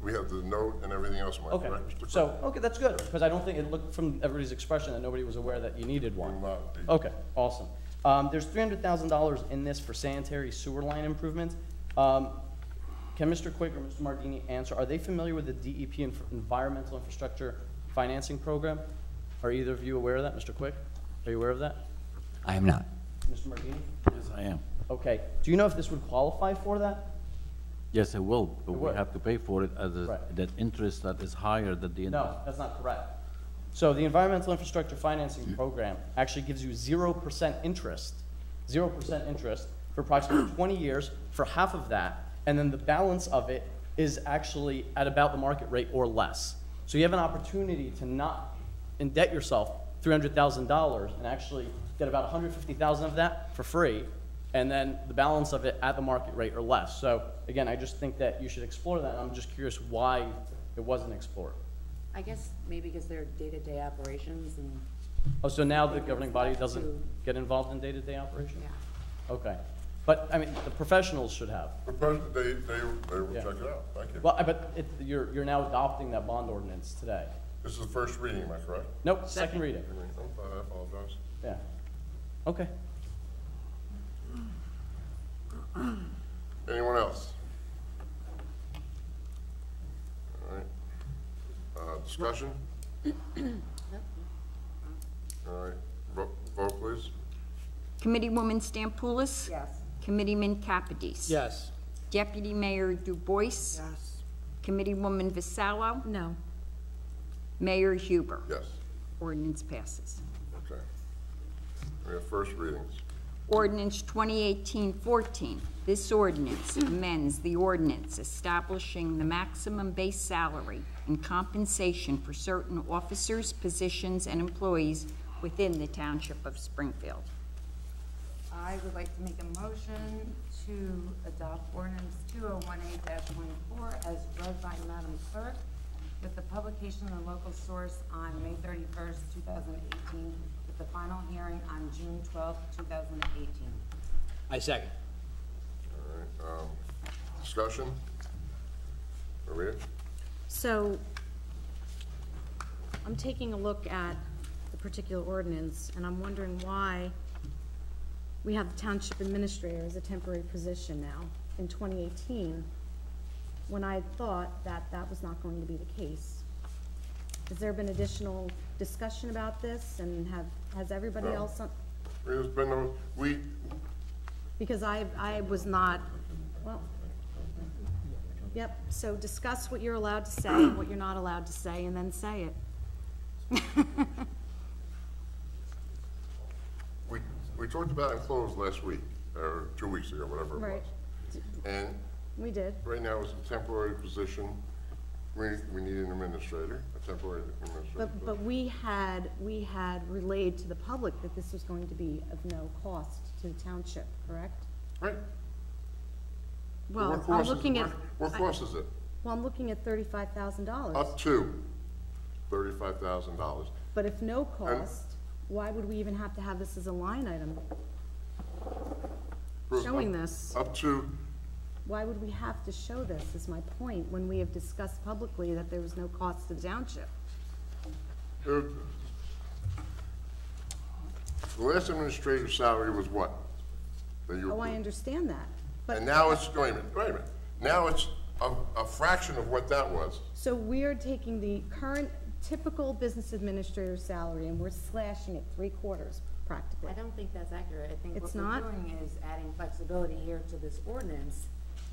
we have the note and everything else, am I Okay, correct, Mr. Clerk? so, okay, that's good, because I don't think it looked from everybody's expression that nobody was aware that you needed one. We're not. Okay, awesome. There's $300,000 in this for sanitary sewer line improvements. Can Mr. Quick or Mr. Mardini answer, are they familiar with the DEP Environmental Infrastructure Financing Program? Are either of you aware of that? Mr. Quick, are you aware of that? I am not. Mr. Mardini? Yes, I am. Okay, do you know if this would qualify for that? Yes, it will, but It we would. have to pay for it at Right. that interest that is higher than the interest. No, that's not correct. So the Environmental Infrastructure Financing Program actually gives you 0% interest for approximately 20 years for half of that, and then the balance of it is actually at about the market rate or less. So you have an opportunity to not indebt yourself $300,000 and actually get about $150,000 of that for free, and then the balance of it at the market rate or less. So again, I just think that you should explore that. I'm just curious why it wasn't explored. I guess maybe because they're day-to-day operations and, Oh, so now the governing body doesn't get involved in day-to-day operation? yeah. Okay. But, I mean, the professionals should have. They will Yeah. check it out, thank you. Well, but you're now adopting that bond ordinance today. This is the first reading, am I correct? Nope, second reading. I apologize. Yeah. Okay. Anyone else? All right. Discussion? All right, vote please. Committeewoman Stampoulis? Yes. Committeeman Capides? Yes. Deputy Mayor Dubois? Yes. Committeewoman Vassallo? No. Mayor Huber? Yes, Ordinance passes. okay. We have first readings. Ordinance 2018-14. This ordinance amends the ordinance establishing the maximum base salary and compensation for certain officers, positions, and employees within the Township of Springfield. I would like to make a motion to adopt ordinance 2018-14 as read by Madam Clerk, with the publication in the local source on May 31st, 2018, with the final hearing on June 12th, 2018. I second. All right, discussion? Maria? So, I'm taking a look at the particular ordinance, and I'm wondering why we have the township administrator as a temporary position now in 2018, when I thought that that was not going to be the case. Has there been additional discussion about this, and has everybody No. else, There's been no, because I was not, well, yep, so discuss what you're allowed to say and what you're not allowed to say, and then say it. we talked about it closed last week, or 2 weeks ago, whatever it Right. was. And We did. right now it's a temporary position. We need an administrator, a temporary administrator. But we had relayed to the public that this was going to be of no cost to the township, correct? Right. Well, What I'm cost is- looking at. What cost is it? Well, I'm looking at $35,000. Up to $35,000. But if no cost, why would we even have to have this as a line item? Bruce, Showing this, Up to, why would we have to show this, is my point, when we have discussed publicly that there was no cost to the township? the last administrator's salary was what? That you Oh, I approved? understand that, but. And now it's, wait a minute. Now it's a fraction of what that was. So we're taking the current typical business administrator salary and we're slashing it 3/4 practically. I don't think that's accurate. I think It's what not? we're doing is adding flexibility here to this ordinance,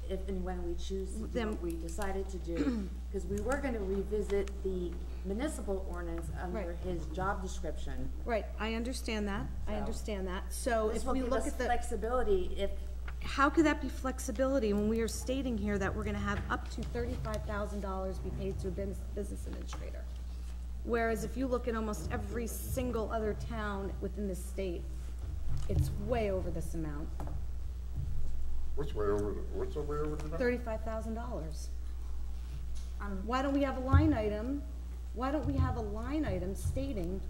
if and when we choose to do Then- what we decided to do. Because we were gonna revisit the municipal ordinance under Right. his job description. Right, I understand that, I So- understand that. So This if will we give look us at the, flexibility if, how could that be flexibility when we are stating here that we're gonna have up to $35,000 be paid to a business administrator? Whereas if you look at almost every single other town within the state, it's way over this amount, What's way over, what's way over the? $35,000. Why don't we have a line item, why don't we have a line item stating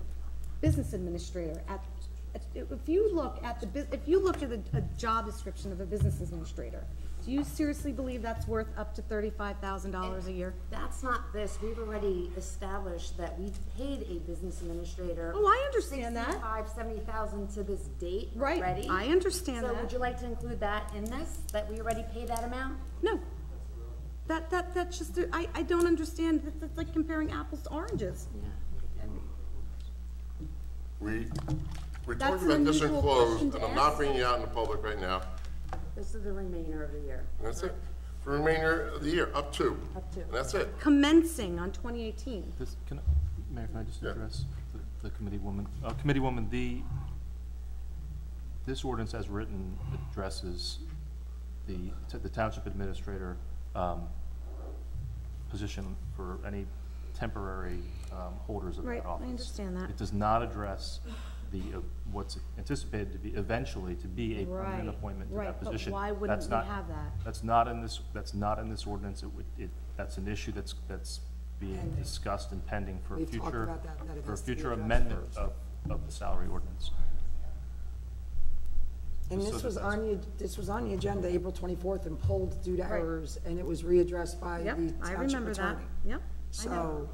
business administrator if you look at a job description of a business administrator, do you seriously believe that's worth up to $35,000 a year? that's not this. We've already established that we paid a business administrator. Oh, I understand that. 70,000 to this date Right, already. I understand So that. would you like to include that in this, that we already paid that amount? No. That's just, I don't understand, that's like comparing apples to oranges. We That's talked an about this in unusual closed, question and to I'm not ask. bringing it out in the public right now. This is the remainder of the year. And that's it. For the remainder of the year, up to. Up to. And that's it. Commencing on 2018. Mayor, can I just Yeah. address the committee woman? Committee woman, this ordinance as written addresses the township administrator position for any temporary holders of Right, that I office. understand that. It does not address what's anticipated to be eventually to be a permanent Right, appointment to right, that but position. why wouldn't That's we not- have that? That's not in this ordinance. That's an issue that's being discussed and pending for We've talked future, about that it for a has to be future addressed amendment first. of the salary ordinance. And So this was that's- on the agenda April 24th and pulled due to Right. errors, and it was readdressed by the Yep, township I attorney. remember that. Yep, I know.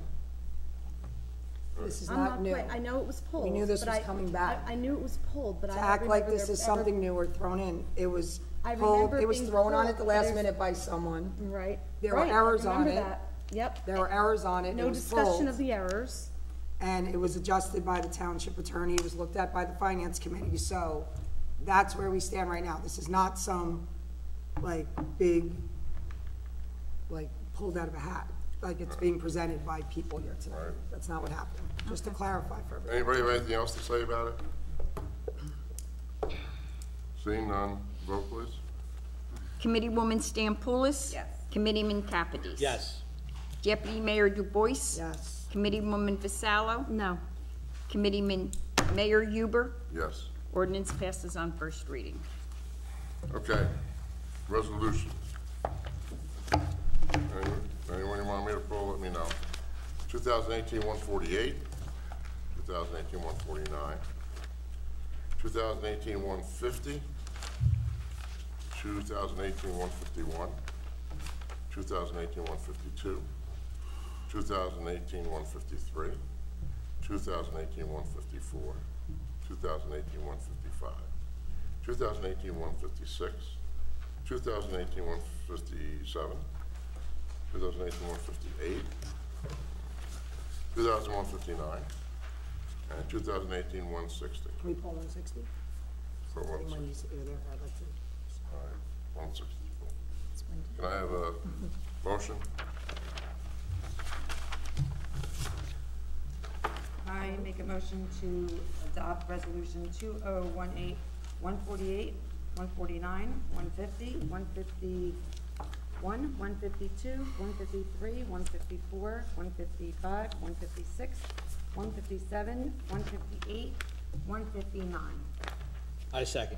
So, this is I'm not new. I know it was pulled. We knew this but was coming back. I knew it was pulled, but I To don't act like remember this there is ever- something new or thrown in, it was I pulled, remember it was being thrown on pulled, at the but last there's- minute by someone. Right. There were right, I errors on remember it. that. Yep. There were errors on it, it No was discussion pulled, of the errors. and it was adjusted by the township attorney, it was looked at by the finance committee, so that's where we stand right now. This is not some, like, big, like, pulled out of a hat, like it's being presented by people here tonight. Right. That's not what happened, just to clarify for everybody. Anybody have anything else to say about it? Seeing none, vote please. Committeewoman Stampoulis? Yes. Committeeman Kapidis? Yes. Deputy Mayor Dubois? Yes. Committeewoman Vassallo? No. Committeeman Mayor Huber? Yes. Ordinance passes on first reading. Okay. Resolution. Anyone you want me to pull, let me know. 2018-148, 2018-149, 2018-150, 2018-151, 2018-152, 2018-153, 2018-154, 2018-155, 2018-156, 2018-157, 2018-158, 2001-59, and 2018-160. Can we pull 160? For 160. Anyone needs to go there, I'd like to. All right, 160. Can I have a motion? I make a motion to adopt resolution 2018, 148, 149, 150, 151, 152, 153, 154, 155, 156, 157, 158, 159. I second.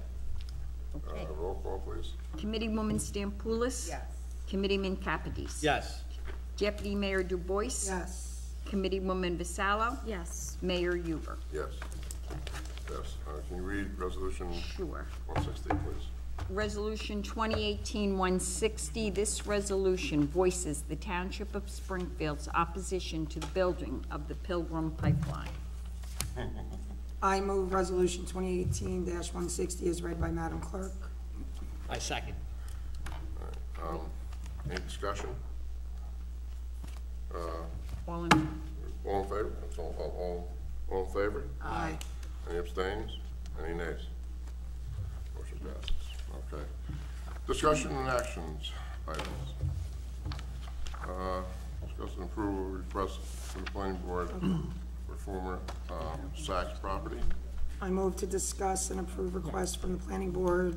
Okay. Roll call, please. Committeewoman Stampoulis? Yes. Committeeman Capides? Yes. Deputy Mayor Dubois? Yes. Committeewoman Vasallo? Yes. Mayor Huber? Yes. Yes. Can you read resolution Sure. 160, please? Resolution 2018-160, this resolution voices the Township of Springfield's opposition to the building of the Pilgrim Pipeline. I move resolution 2018-160 as read by Madam Clerk. I second. All right. Any discussion? All in, All in favor? That's all in favor? Aye. Any abstains? Any nays? Motion passes. Okay. Discussion and actions items. Discuss and approve a request from the planning board for former Saks property. I move to discuss and approve requests from the planning board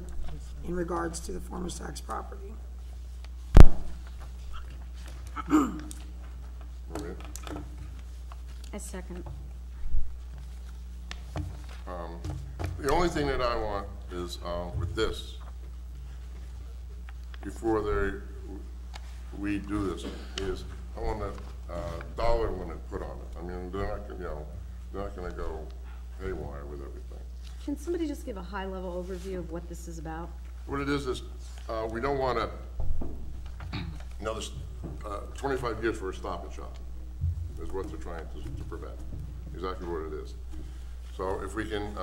in regards to the former Saks property. Maria? A second. The only thing that I want is, with this, before we do this, is I want a dollar limit put on it. I mean, they're not gonna go haywire with everything. Can somebody just give a high-level overview of what this is about? What it is, we don't want another 25 years for a Stop and Shop, is what they're trying to prevent. Exactly what it is. So if we can,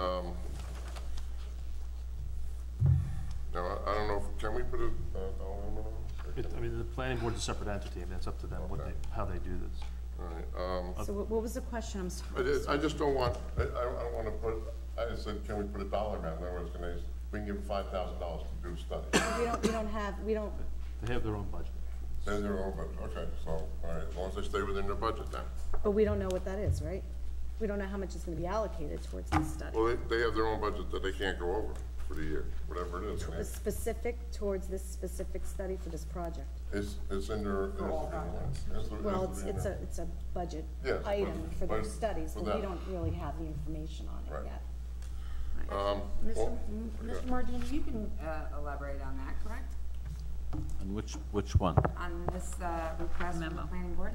now, I don't know, can we put a dollar limit on it? I mean, the planning board's a separate entity, and it's up to them Okay. how they do this. All right, So what was the question? I'm sorry. I just don't want, I don't want to put, I just said, can we put a dollar amount? In other words, we can give them $5,000 to do a study. We don't, They have their own budget. They're their own budget, okay, so, all right, as long as they stay within their budget then. but we don't know what that is, right? We don't know how much is gonna be allocated towards this study. Well, they have their own budget that they can't go over for the year, whatever it is. It's specific towards this specific study for this project. It's in their. Well, it's a budget Yes, item for but their studies, for but we them. don't really have the information on it Right. yet. Mr. Martini, you can elaborate on that, correct? And which one? On this request from the planning board?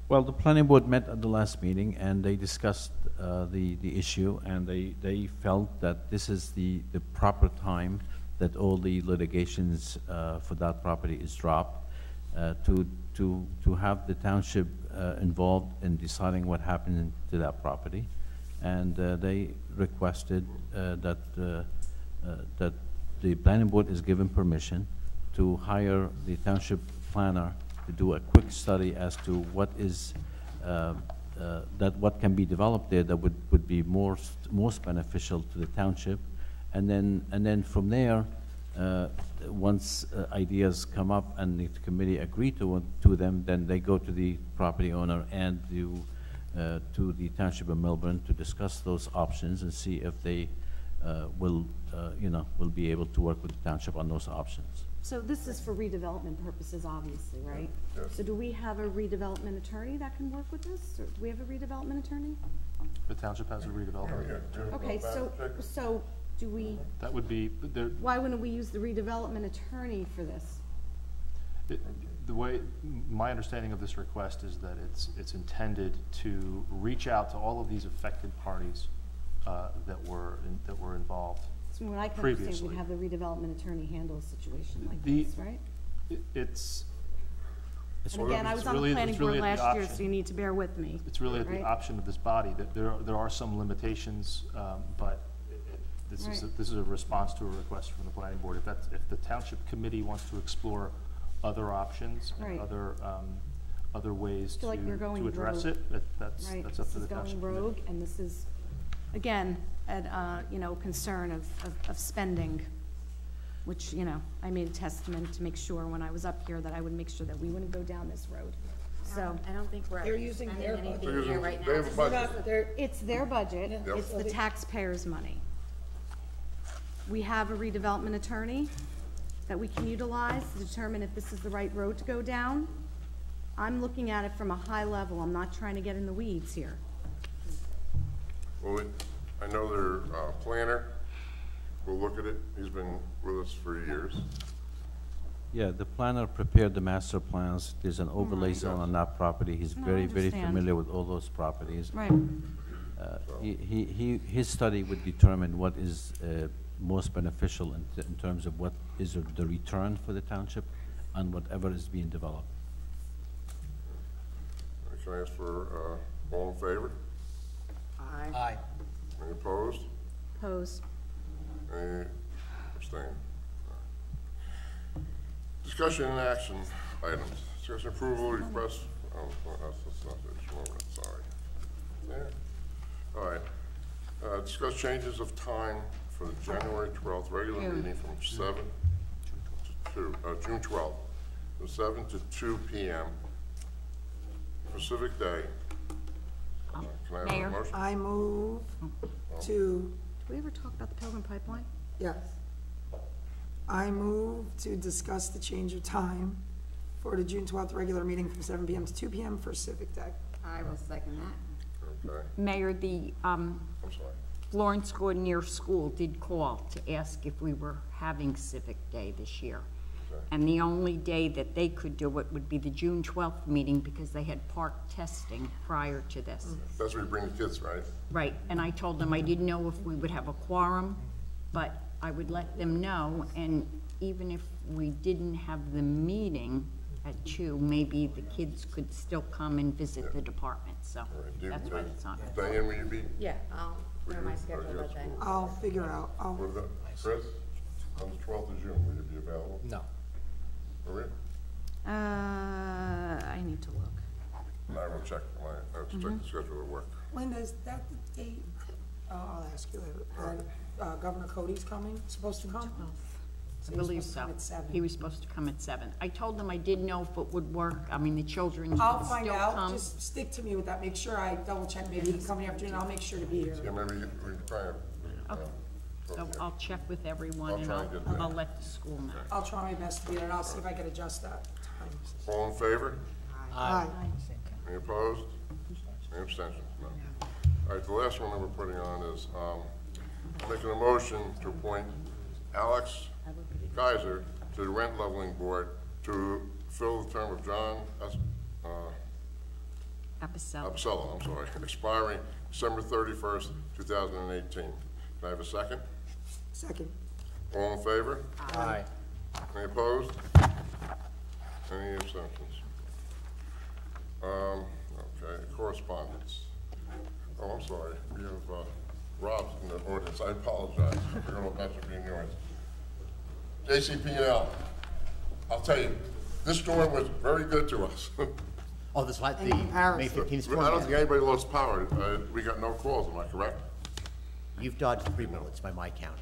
Well, the planning board met at the last meeting, and they discussed the issue, and they felt that this is the proper time that all the litigations for that property is dropped, to have the township involved in deciding what happened to that property. And they requested that the planning board is given permission to hire the township planner to do a quick study as to what is what can be developed there that would be most beneficial to the township, and then from there, once ideas come up and the committee agree to them, then they go to the property owner and to the township of Melbourne to discuss those options and see if they will be able to work with the township on those options. So this is for redevelopment purposes, obviously, right? Yes. So do we have a redevelopment attorney that can work with this, or do we have a redevelopment attorney? The township has a redevelopment. Okay, so do we, That would be, why wouldn't we use the redevelopment attorney for this? the way, my understanding of this request is that it's intended to reach out to all of these affected parties that were involved So what I can previously. understand, we'd have the redevelopment attorney handle a situation like The- this, right? It's And again, I was on the planning board last year, so you need to bear with me. It's really at the right? option of this body. That there are some limitations, but this is a response to a request from the planning board. If the township committee wants to explore other options and Right. other ways I feel like you're going to address rogue. it, that's Right, up this to the is going township rogue, committee. and this is, again, concern of spending, which, I made a testament to make sure when I was up here that I would make sure that we wouldn't go down this road. So, I don't think we're They're using spending their anything budget. here right They now. have a budget. it's their budget, Yep. it's the taxpayers' money. We have a redevelopment attorney that we can utilize to determine if this is the right road to go down. I'm looking at it from a high level, I'm not trying to get in the weeds here. Well, I know their planner will look at it. He's been with us for years. Yeah, the planner prepared the master plans. There's an overlay zone on that property. He's No, I very, very understand. familiar with all those properties. Right. His study would determine what is most beneficial in terms of what is the return for the township on whatever is being developed. Can I ask for, all in favor? Aye. Any opposed? Pose. Any abstain? Discussion and action items. Discussion approval request, that's not it, just a moment, sorry. There. All right. Discuss changes of time for the January 12th regular meeting from 7 to 2, June 12th, from 7 to 2 p.m. Pacific Day. Can I have a Mayor. motion? I move to, Did we ever talk about the Pilgrim Pipeline? yes. I move to discuss the change of time for the June 12th regular meeting from 7 p.m. to 2 p.m. for Civic Day. I will second that. Okay, Mayor, the I'm sorry. Florence Gordonier School did call to ask if we were having Civic Day this year. Okay. And the only day that they could do it would be the June 12th meeting because they had park testing prior to this. That's where you bring the kids, right? Right, and I told them I didn't know if we would have a quorum, but I would let them know, and even if we didn't have the meeting at 2, maybe the kids could still come and visit the department, so All right. Do- that's what it's on. Diane, will you be? Yeah, I'll clear my schedule that day. I'll figure out, What about Chris? On the 12th of June, will you be available? No. Maria? I need to look. And I will check I have to check the schedule at work. Linda, is that the date, I'll ask you later, Governor Cody's coming, supposed to come? I believe supposed to so. come at 7. He was supposed to come at 7. I told them I didn't know if it would work. I mean, the children could I'll still find out, come. just stick to me with that, make sure I double check, maybe he can come in the afternoon, I'll make sure to be here. Yeah, maybe we can try and. Okay. So okay. I'll check with everyone I'll and try and get that. I'll let the school know. I'll try my best to be there, and I'll see if I can adjust that time. All in favor? Aye. Any opposed? Any abstentions? No. All right, the last one that we're putting on is, making a motion to appoint Alex Kaiser to the Rent Leveling Board to fill the term of John Apicella. Apicella, I'm sorry, expiring December 31st, 2018. Can I have a second? Second. All in favor? Aye. Any opposed? Any abstentions? Okay, correspondence. Oh, I'm sorry, we have, Rob in the audience, I apologize, I don't know if that should be in yours. JCP&L, I'll tell you, this storm was very good to us. Oh, this like the May 15th I storm? don't think anybody lost power, we got no calls, am I correct? You've dodged 3 bullets by my count.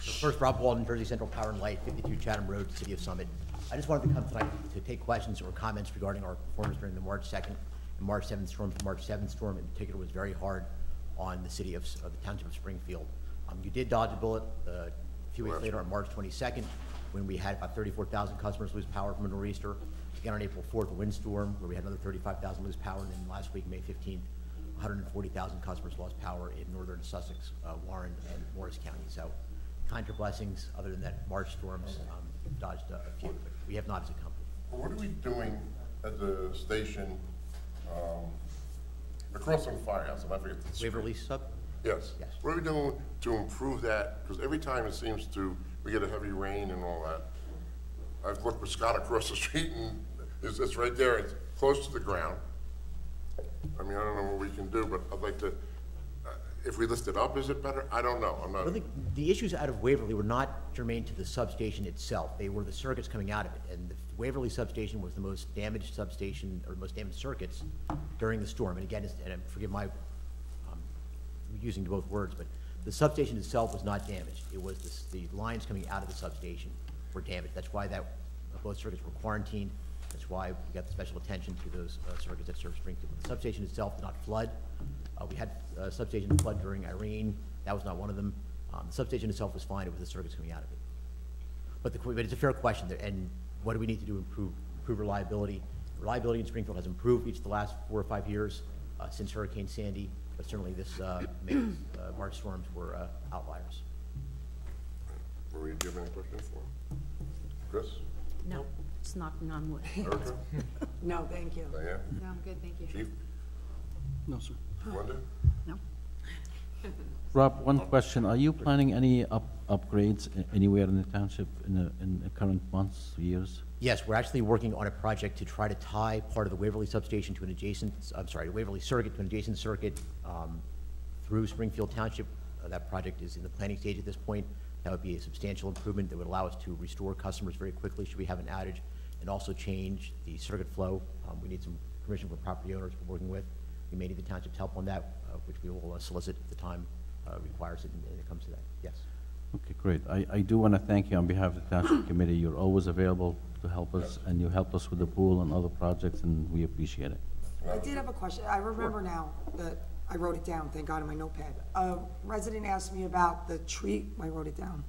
So first, Rob Walden, Jersey Central Power and Light, 52 Chatham Road, City of Summit. I just wanted to come tonight to take questions or comments regarding our performance during the March 2nd and March 7th storm. The March 7th storm in particular was very hard on the city of the Township of Springfield. You did dodge a bullet a few weeks later on March 22nd when we had about 34,000 customers lose power from a nor'easter. Again on April 4th, a windstorm where we had another 35,000 lose power. And then last week, May 15th, 140,000 customers lost power in northern Sussex, Warren, and Morris County. So kind of blessings. Other than that, March storms, we've dodged a few, but we have not as a company. what are we doing at the station, across from the firehouse, and I forget the street. Waverly sub? Yes. Yes. What are we doing to improve that? Because every time it seems we get a heavy rain and all that. I've looked with Scott across the street and it's right there, it's close to the ground. I mean, I don't know what we can do, but I'd like to, if we lift it up, is it better? I don't know, I'm not. Well, the issues out of Waverly were not germane to the substation itself. They were the circuits coming out of it. And the Waverly substation was the most damaged substation, or most damaged circuits during the storm. And again, and forgive my using both words, but the substation itself was not damaged. It was the lines coming out of the substation were damaged. That's why both circuits were quarantined. That's why we got the special attention to those circuits that serve Springfield. The substation itself did not flood. We had substation flood during Irene. That was not one of them. The substation itself was fine. It was the circuits coming out of it. But it's a fair question. And what do we need to do to improve reliability? Reliability in Springfield has improved each of the last 4 or 5 years since Hurricane Sandy. But certainly this March storms were outliers. Maria, do you have any questions for him? Chris? No, it's knocking on wood. Erica? No, thank you. Diane? No, I'm good, thank you. Chief? No, sir. Linda? No? Rob, one question. Are you planning any upgrades anywhere in the township in the current months, years? Yes, we're actually working on a project to try to tie part of the Waverly substation to an adjacent, the Waverly circuit to an adjacent circuit through Springfield Township. That project is in the planning stage at this point. That would be a substantial improvement that would allow us to restore customers very quickly should we have an outage, and also change the circuit flow. We need some permission from property owners we're working with. We may need the township's help on that, which we will solicit if the time requires it and it comes to that. Yes. Okay, great. I do want to thank you on behalf of the Township Committee. You're always available to help us, and you helped us with the pool and other projects, and we appreciate it. I did have a question. I remember now that I wrote it down, thank God, in my notepad. A resident asked me about the tree, I wrote it down,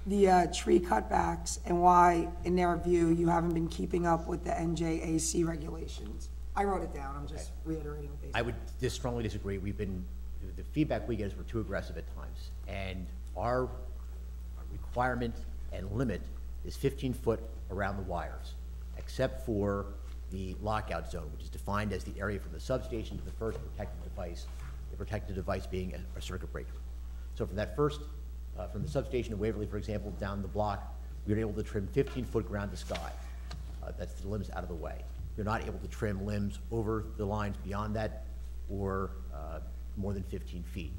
the tree cutbacks and why, in their view, you haven't been keeping up with the NJAC regulations. I wrote it down, I'm just reiterating what they said. I would strongly disagree. The feedback we get is we're too aggressive at times. And our requirement and limit is 15 foot around the wires, except for the lockout zone, which is defined as the area from the substation to the first protected device, the protected device being a circuit breaker. So from that first, from the substation in Waverly, for example, down the block, we were able to trim 15 foot ground to sky. That's the limbs out of the way. You're not able to trim limbs over the lines beyond that or more than 15 feet.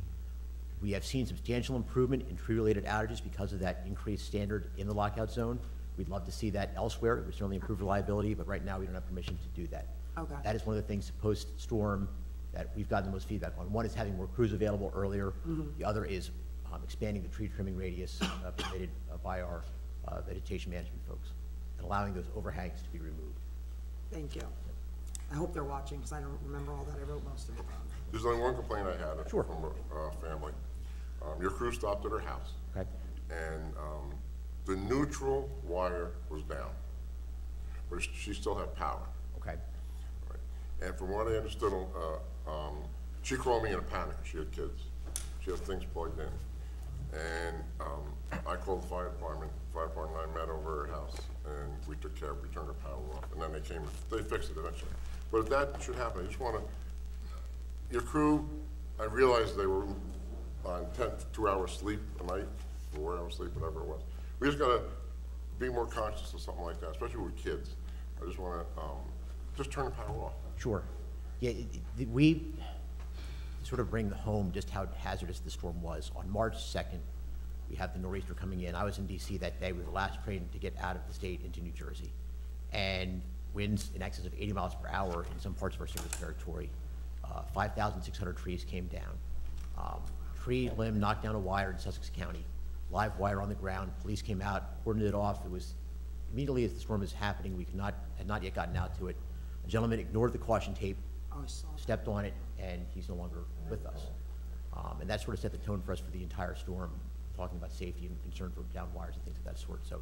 We have seen substantial improvement in tree-related outages because of that increased standard in the lockout zone. We'd love to see that elsewhere. It would certainly improve reliability, but right now we don't have permission to do that. Okay. That is one of the things post-storm that we've gotten the most feedback on. One is having more crews available earlier. The other is expanding the tree trimming radius permitted by our vegetation management folks and allowing those overhangs to be removed. Thank you. I hope they're watching, because I don't remember all that. I wrote most of it down. There's only one complaint I had Sure. from a family. Your crew stopped at her house. Okay. And the neutral wire was down, but she still had power. Okay. Right. And from what I understood, she called me in a panic. She had kids. She had things plugged in. And I called the fire department. Fire department and I met over her house, and we took care of it. We turned her power off, and then they fixed it eventually. But if that should happen, I just want to, your crew, I realized they were on 2 hours sleep a night, 4 hours sleep, whatever it was. We just got to be more conscious of something like that, especially with kids. I just want to just turn the power off. Sure. Yeah, we sort of bring home just how hazardous the storm was. On March 2nd, we have the nor'easter coming in. I was in D.C. that day. We were the last train to get out of the state into New Jersey. And winds in excess of 80 miles per hour in some parts of our service territory. 5,600 trees came down. Tree limb knocked down a wire in Sussex County. Live wire on the ground. Police came out, cordoned it off. It was immediately as the storm was happening, we had not yet gotten out to it. A gentleman ignored the caution tape, stepped on it, and he's no longer with us. And that sort of set the tone for us for the entire storm, talking about safety and concern for down wires and things of that sort. So,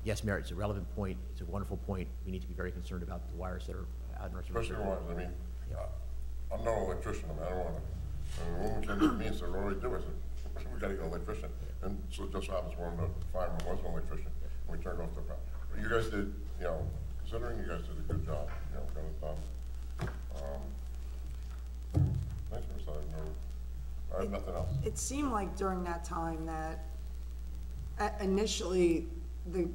yes, Mayor, it's a relevant point. It's a wonderful point. We need to be very concerned about the wires that are out in our service. Especially wires. I mean, I'm no electrician. I mean, I don't want to. A woman came to me and said, "What do we do?" I said, "We got to get an electrician." And so it just happens one of the firemen was an electrician, and we turned off the power. But you guys did, considering you guys did a good job, you know, got it done. Thanks for that. I have nothing else. It seemed like during that time that initially the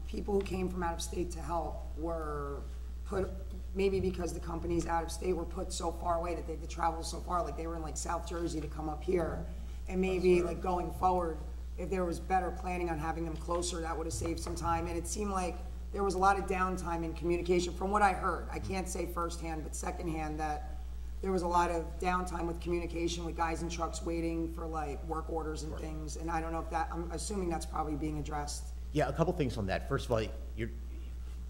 people who came from out of state to help were put, maybe because the companies out of state were put so far away that they had to travel so far, like they were in like South Jersey to come up here. And maybe like going forward, if there was better planning on having them closer, that would have saved some time. And it seemed like there was a lot of downtime in communication from what I heard. I can't say firsthand, but secondhand, that there was a lot of downtime with communication with guys in trucks waiting for like work orders and things. And I don't know if that, I'm assuming that's probably being addressed. Yeah, a couple things on that. First of all,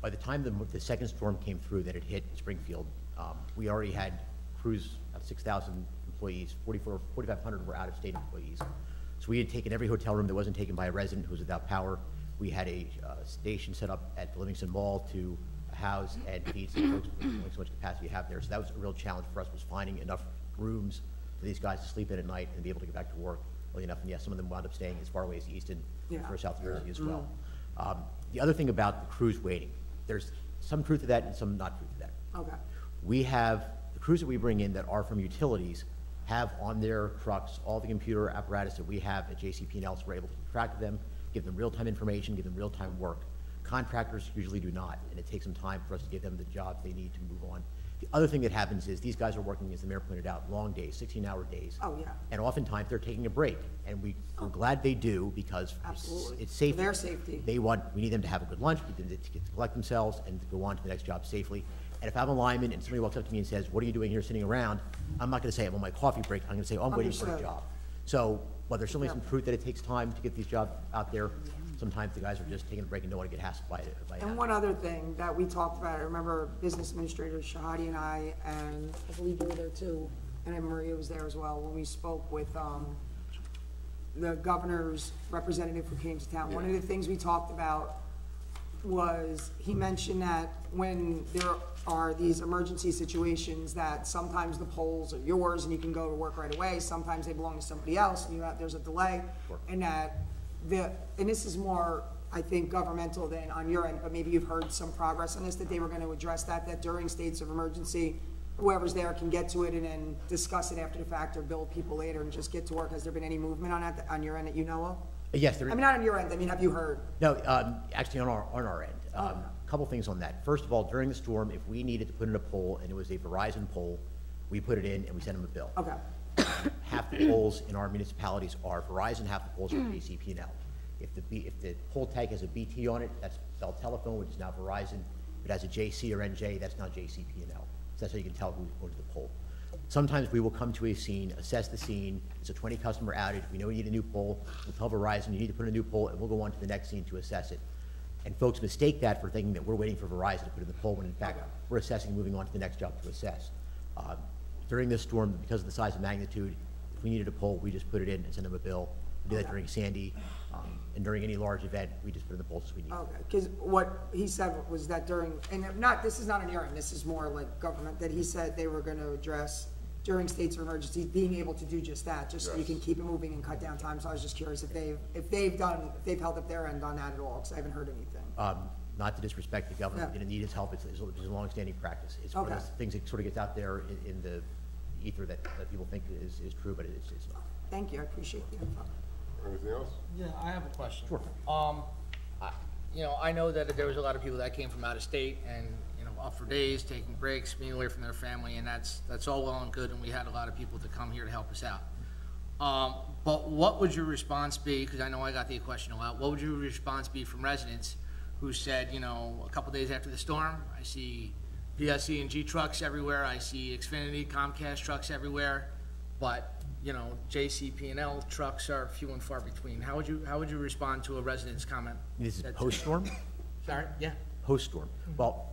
by the time the second storm came through that it hit Springfield, we already had crews of 6,000 employees, 4,500 were out-of-state employees. So we had taken every hotel room that wasn't taken by a resident who was without power. We had a station set up at the Livingston Mall to house and feed some folks with only so much capacity you have there. So that was a real challenge for us, was finding enough rooms for these guys to sleep in at night and be able to get back to work early enough. And yes, some of them wound up staying as far away as Easton or South Jersey as well. The other thing about the crews waiting, there's some truth to that and some not truth to that. Okay. We have the crews that we bring in that are from utilities have on their trucks all the computer apparatus that we have at JCP&L, so we're able to keep track of them, give them real-time information, give them real-time work. Contractors usually do not, and it takes some time for us to give them the jobs they need to move on. The other thing that happens is these guys are working, as the mayor pointed out, long days, 16-hour days. Oh, yeah. And oftentimes they're taking a break, and we're glad they do because it's safe. For their safety. We need them to have a good lunch, we need them to get to collect themselves and to go on to the next job safely. And if I'm a lineman and somebody walks up to me and says, "What are you doing here sitting around?" I'm not gonna say I'm on my coffee break, I'm gonna say, "Oh, I'm waiting for a job." So, while there's certainly some truth that it takes time to get these jobs out there, sometimes the guys are just taking a break and don't want to get hassled by it. And one other thing that we talked about, I remember Business Administrator Shahadi and I believe you were there too, and Maria was there as well, when we spoke with the governor's representative who came to town. One of the things we talked about was, he mentioned that when there are these emergency situations, that sometimes the poles are yours and you can go to work right away, sometimes they belong to somebody else and there's a delay, and that and this is more, I think, governmental than on your end, but maybe you've heard some progress on this, that they were going to address that during states of emergency, whoever's there can get to it and then discuss it after the fact or bill people later and just get to work. Has there been any movement on that on your end that you know of? Yes, there is. I mean, not on your end, I mean, have you heard? No, actually on our end. A couple things on that. First of all, during the storm, if we needed to put in a pole and it was a Verizon pole, we put it in and we sent them a bill. Okay. Half the poles in our municipalities are Verizon, half the poles are JCP&L. If the pole tag has a BT on it, that's Bell Telephone, which is now Verizon. If it has a JC or NJ, that's now JCP&L. So that's how you can tell who owns the pole. Sometimes we will come to a scene, assess the scene. It's a 20 customer outage. We know we need a new pole. We'll tell Verizon, you need to put in a new pole, and we'll go on to the next scene to assess it. And folks mistake that for thinking that we're waiting for Verizon to put in the pole, when in fact, we're assessing, moving on to the next job to assess. During this storm, because of the size and magnitude, if we needed a pole, we just put it in and send them a bill. We did that during Sandy, and during any large event, we just put in the poles we need. Okay, because what he said was that during, and this is not on your end, this is more like government, that he said they were gonna address during states of emergency, being able to do just that, just so you can keep it moving and cut down time. So I was just curious if they've held up their end on that at all, because I haven't heard anything. Not to disrespect the governor, didn't need his help. It's a long-standing practice. It's one of those things that sort of gets out there in the ether that people think is true, but it's not. Thank you, I appreciate the info. Anything else? Yeah, I have a question. Sure. I know that there was a lot of people that came from out of state and, up for days, taking breaks, being away from their family, and that's all well and good, and we had a lot of people to come here to help us out. But what would your response be, because I know I got the question a lot, what would your response be from residents who said, a couple days after the storm, I see PSE&G trucks everywhere, I see Xfinity, Comcast trucks everywhere, but JCP&L trucks are few and far between. How would you respond to a resident's comment? This is post-storm? Sorry, yeah. Post-storm. Well,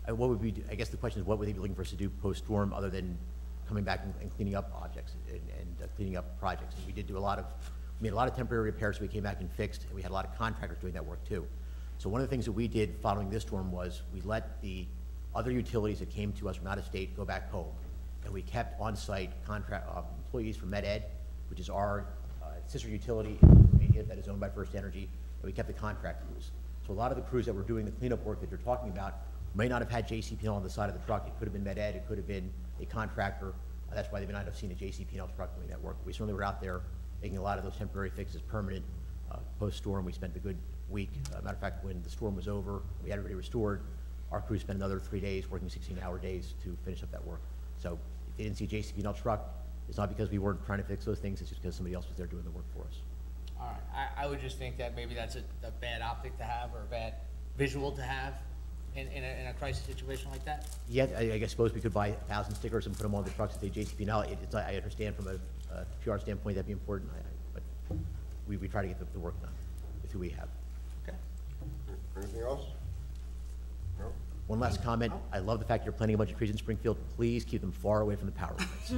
what would we do? I guess the question is, what would they be looking for us to do post-storm, other than coming back and cleaning up objects and cleaning up projects? And we did do made a lot of temporary repairs, so we came back and fixed, and we had a lot of contractors doing that work too. So one of the things that we did following this storm was we let the other utilities that came to us from out of state go back home, and we kept on-site employees from MedEd, which is our sister utility in Pennsylvania that is owned by First Energy, and we kept the contract crews. So a lot of the crews that were doing the cleanup work that you're talking about may not have had JCP&L on the side of the truck. It could have been Med Ed, it could have been a contractor. That's why they may not have seen a JCP&L truck doing that work. We certainly were out there making a lot of those temporary fixes permanent. Post-storm, we spent a good week. Matter of fact, when the storm was over, we had everybody restored. Our crew spent another 3 days working 16-hour days to finish up that work. So if they didn't see a JCP&L truck, it's not because we weren't trying to fix those things, it's just because somebody else was there doing the work for us. All right, I would just think that maybe that's a bad optic to have or a bad visual to have in a crisis situation like that. Yeah, I suppose we could buy 1,000 stickers and put them on the trucks that say JCP&L. I understand from a PR standpoint that'd be important, but we try to get the work done with who we have. Okay. Anything else? No? One last comment. I love the fact you're planting a bunch of trees in Springfield. Please keep them far away from the power lines.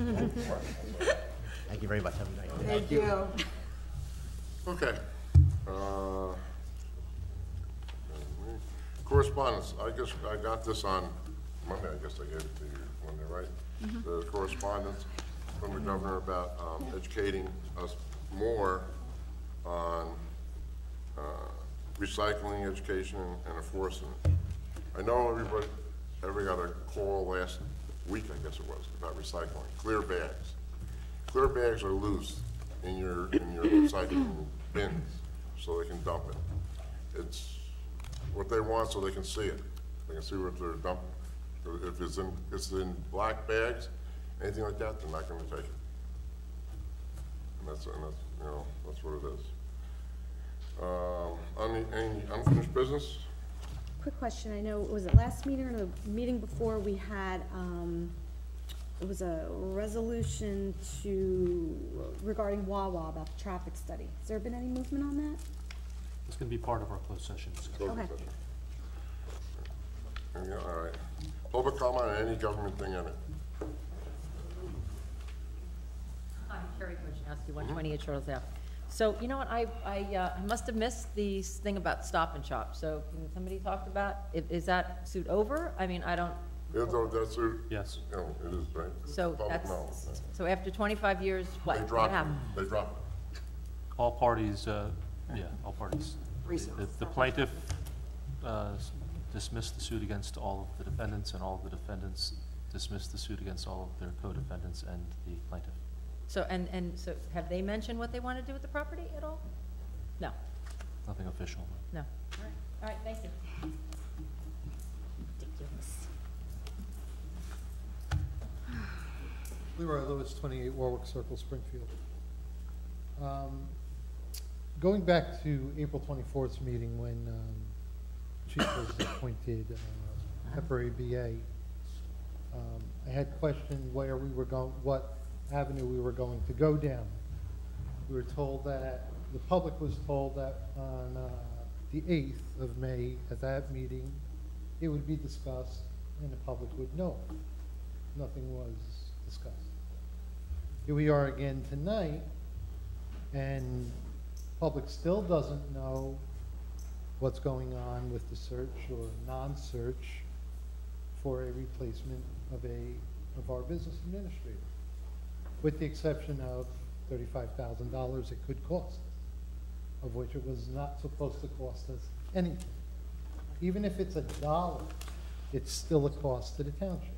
Thank you very much. Have a good night. Thank you. Okay. Correspondence. I guess I got this on Monday. I guess I gave it to you Monday, right? The correspondence from the governor about educating us more on recycling education and enforcement. I know everybody got a call last week, I guess it was, about recycling. Clear bags. Clear bags are loose in your recycling bins, so they can dump it. It's what they want, so they can see it. They can see what they're dumping. If it's in black bags, anything like that, they're not going to take it. And that's what it is. Any unfinished business? Quick question, I know, was it last meeting or the meeting before we had, it was a resolution regarding Wawa about the traffic study. Has there been any movement on that? It's going to be part of our closed session discussion. Okay. Yeah, all right. Public comment on any government thing in it. I'm Carrie Wojnowski, 128 Charles Ave. So, you know what, I must have missed the thing about Stop and Shop. So, can somebody talk about, is that suit over? I mean, I don't. That suit? Yes. You know, it is, right? So Public that's, knowledge. so after 25 years, what happened? They dropped it. All parties, all parties. The plaintiff dismissed the suit against all of the defendants, and all of the defendants dismissed the suit against all of their co-defendants and the plaintiff. So, and so have they mentioned what they want to do with the property at all? No. Nothing official. No. All right, thank you. Ridiculous. Leroy Lewis, 28 Warwick Circle, Springfield. Going back to April 24th's meeting when Chief was appointed temporary BA, I had questioned where we were going, what avenue we were going to go down. We were told that, the public was told that on the 8th of May at that meeting, it would be discussed and the public would know. Nothing was discussed. Here we are again tonight, and public still doesn't know what's going on with the search or non-search for a replacement of our business administrator, with the exception of $35,000 it could cost, of which it was not supposed to cost us anything. Even if it's $1, it's still a cost to the township.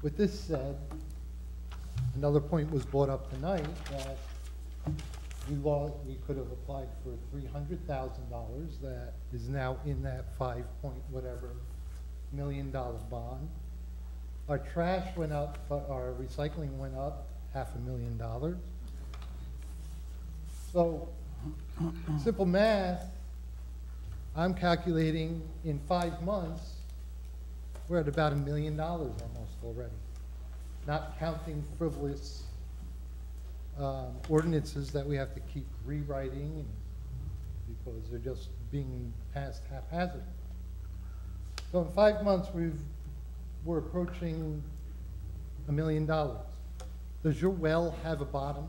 With this said, another point was brought up tonight that we could have applied for $300,000 that is now in that $5 million bond. Our trash went up, our recycling went up $500,000. So, simple math, I'm calculating in 5 months, we're at about $1 million almost already. Not counting frivolous ordinances that we have to keep rewriting because they're just being passed haphazard. So in 5 months, we're approaching $1 million. Does your well have a bottom?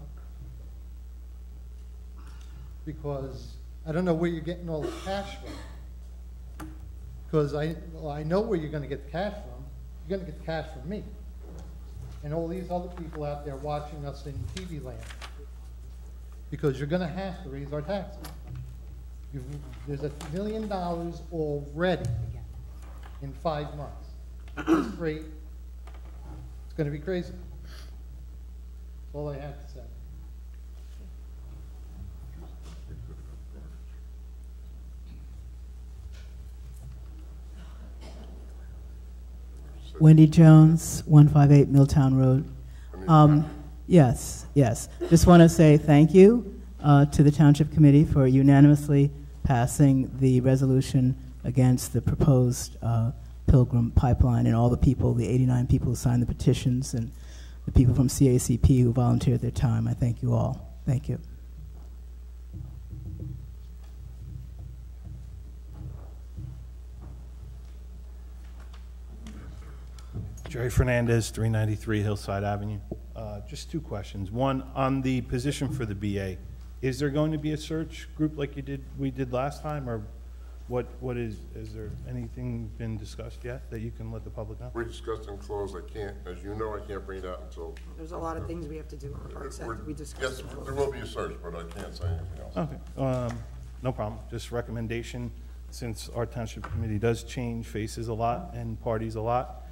Because I don't know where you're getting all the cash from. Because I know where you're going to get the cash from. You're going to get the cash from me and all these other people out there watching us in TV land. Because you're going to have to raise our taxes. There's $1 million already in 5 months. At this rate, it's gonna be crazy. That's all I have to say. Wendy Jones, 158 Milltown Road. Yes. Just want to say thank you to the Township Committee for unanimously passing the resolution against the proposed Pilgrim Pipeline, and all the people, the 89 people who signed the petitions, and the people from CACP who volunteered their time. I thank you all. Thank you. Jerry Fernandez, 393 Hillside Avenue. Just 2 questions. One, on the position for the BA, is there going to be a search group like we did last time, or is there anything been discussed yet that you can let the public know? We discussed in close. I can't, as you know, I can't bring it out until. There's a lot of things we have to do. We discussed. Yes, there will be a search, but I can't say anything else. Okay, no problem. Just recommendation, since our Township Committee does change faces a lot and parties a lot,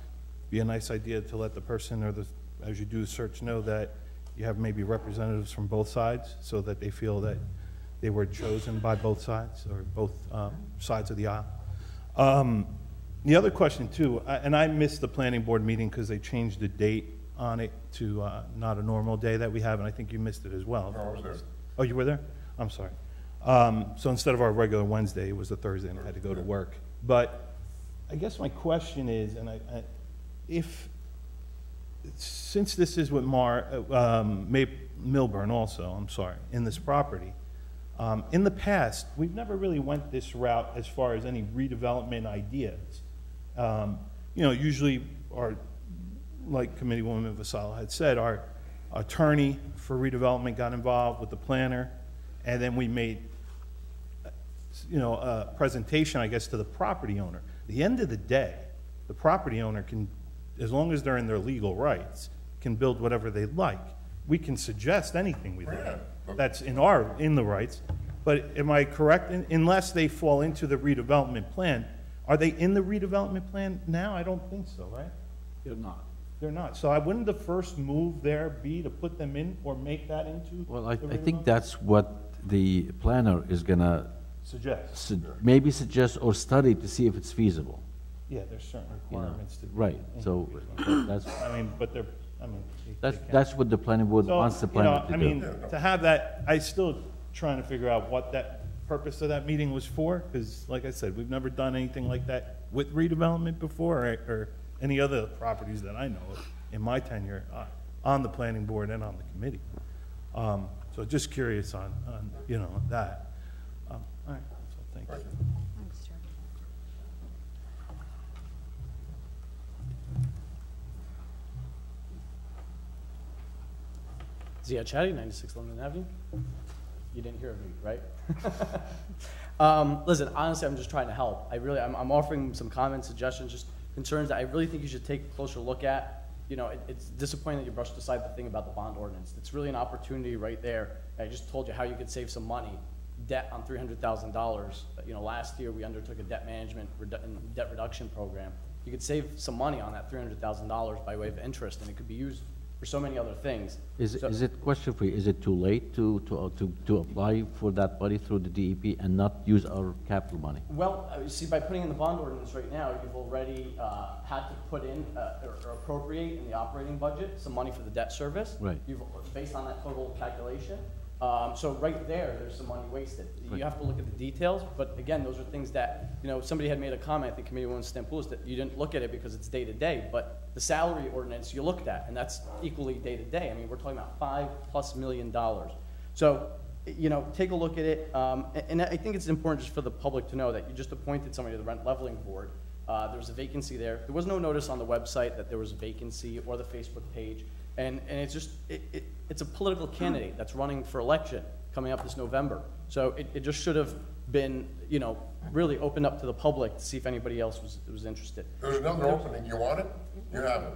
be a nice idea to let the person or as you do a search, know that you have maybe representatives from both sides, so that they feel that they were chosen by both sides, or both sides of the aisle. The other question too, and I missed the planning board meeting because they changed the date on it to not a normal day that we have, and I think you missed it as well. No, I was there. Oh, you were there? I'm sorry. So instead of our regular Wednesday, it was a Thursday, and I had to go to work. But I guess my question is, and since this is with Milburn also, I'm sorry, in this property, in the past, we've never really went this route as far as any redevelopment ideas. Usually like Committeewoman Vassallo had said, our attorney for redevelopment got involved with the planner, and then we made, a presentation, I guess, to the property owner. At the end of the day, the property owner can, as long as they're in their legal rights, can build whatever they like. We can suggest anything we like. That's in the rights. But am I correct? Unless they fall into the redevelopment plan, are they in the redevelopment plan now? I don't think so, right? They're not. They're not. So wouldn't the first move there be to put them in or make that into? Well, I think that's what the planner is gonna suggest. Maybe suggest or study to see if it's feasible. Yeah, there's certain requirements to right. So that's. That's what the planning board wants the planner to do. To have that, I still trying to figure out what that purpose of that meeting was for, because, like I said, we've never done anything like that with redevelopment before, or any other properties that I know of in my tenure on the planning board and on the committee. So just curious on that. All right. So thank you. Thanks, Jerry. Zia Chatty, 96 London Avenue. You didn't hear of me, right? Listen, honestly, I'm just trying to help. I'm offering some comments, suggestions, just concerns that I really think you should take a closer look at. It's disappointing that you brushed aside the thing about the bond ordinance. It's really an opportunity right there. I just told you how you could save some money. Debt on $300,000. Last year we undertook a debt management debt reduction program. You could save some money on that $300,000 by way of interest, and it could be used for so many other things. Is it question for you? Is it too late to apply for that money through the DEP and not use our capital money? Well, see, by putting in the bond ordinance right now, you've already had to put in or appropriate in the operating budget some money for the debt service. Right. Based on that total calculation. So right there's some money wasted. Right. You have to look at the details, but again, those are things that, somebody had made a comment, I think Committeewoman Stampoulos, that you didn't look at it because it's day to day, but the salary ordinance you looked at, and that's equally day to day. I mean, we're talking about $5+ million. So, take a look at it, and I think it's important just for the public to know that you just appointed somebody to the rent leveling board. There was a vacancy there. There was no notice on the website that there was a vacancy or the Facebook page. And it's just, it's a political candidate that's running for election coming up this November. So it just should have been, really opened up to the public to see if anybody else was interested. There's another opening. You want it? You have it.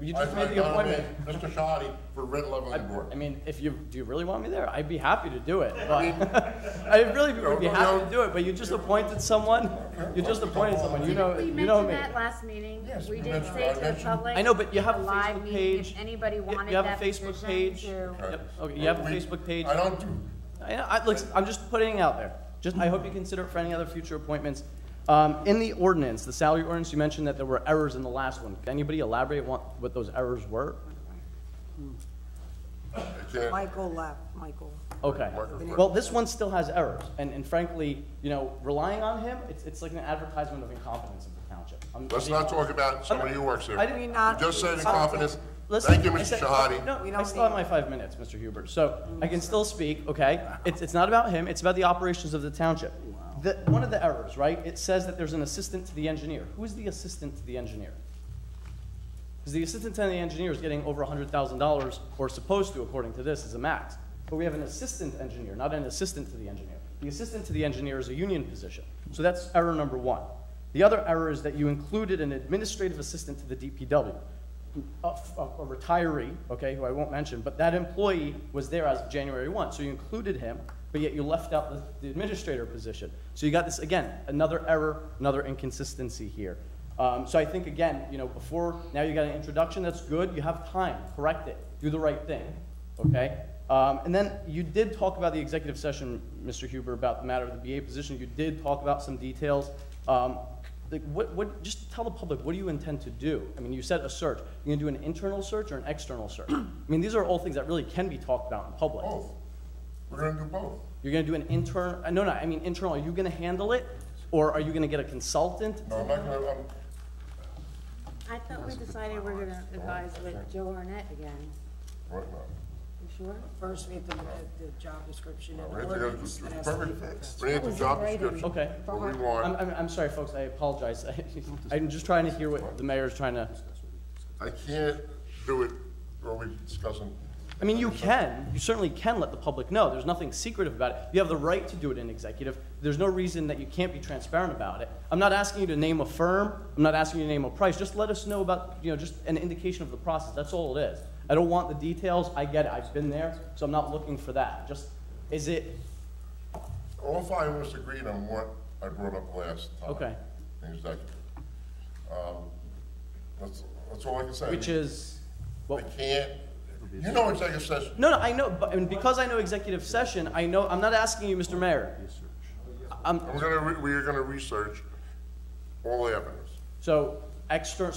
You just made the appointment. Mr. Shahadi for red leveling board. I mean, do you really want me there? I'd be happy to do it, but I really would be happy to do it, but you just appointed someone. You just appointed someone, you know We me. mentioned that last meeting. We did say to the public. I know, but you have a live Facebook meeting, page. If anybody wanted You have that a Facebook position page. to- Yep, okay, you have a Facebook page. I don't do. Look, I'm just putting it out there. I hope you consider it for any other future appointments. In the ordinance, the salary ordinance, you mentioned that there were errors in the last one. Can anybody elaborate what those errors were? Michael left, Michael. Okay. Well, this one still has errors, and frankly, relying on him, it's like an advertisement of incompetence of the township. Let's not talk about somebody who works here. I didn't not. Just said incompetence. Listen, Thank you, I Mr. said- Shahadi. No, I still have my 5 minutes, Mr. Huber, so I can still speak, okay? It's not about him, it's about the operations of the township. One of the errors, right, it says that there's an assistant to the engineer. Who is the assistant to the engineer? Because the assistant to the engineer is getting over $100,000, or supposed to, according to this, is a max. But we have an assistant engineer, not an assistant to the engineer. The assistant to the engineer is a union position. So that's error number one. The other error is that you included an administrative assistant to the DPW. A retiree, okay, who I won't mention, but that employee was there as of January 1, so you included him, but yet you left out the administrator position. So you got this, again, another error, another inconsistency here. So I think, again, now you got an introduction, that's good, you have time, correct it, do the right thing, okay? And then you did talk about the executive session, Mr. Huber, about the matter of the BA position. You did talk about some details. Just tell the public, what do you intend to do? I mean, you said a search. You're going to do an internal search or an external search? I mean, these are all things that really can be talked about in public. Both. We're going to do both. You're going to do an internal, I mean internal. Are you going to handle it, or are you going to get a consultant? No, I'm not going to, I thought we decided we're gonna advise with Joe Arnett again. What, no. You sure? First, we have to look at the job description and We have to go ordinance to, that has to be fixed. we need the job description. Okay. What we want. I'm sorry, folks. I apologize. I'm just trying to hear what the mayor's trying to. I can't do it, or we discussing. I mean, you can. You certainly can let the public know. There's nothing secretive about it. You have the right to do it in executive. There's no reason that you can't be transparent about it. I'm not asking you to name a firm. I'm not asking you to name a price. Just let us know about, just an indication of the process. That's all it is. I don't want the details. I get it. I've been there, so I'm not looking for that. Just, is it? All five of us agreed on what I brought up last time. Okay. In executive. That's all I can say. Which is? They can't. You know executive session. No, I know, but and because I know executive session, I know. I'm not asking you, Mr. Mayor. We're gonna research all the evidence. So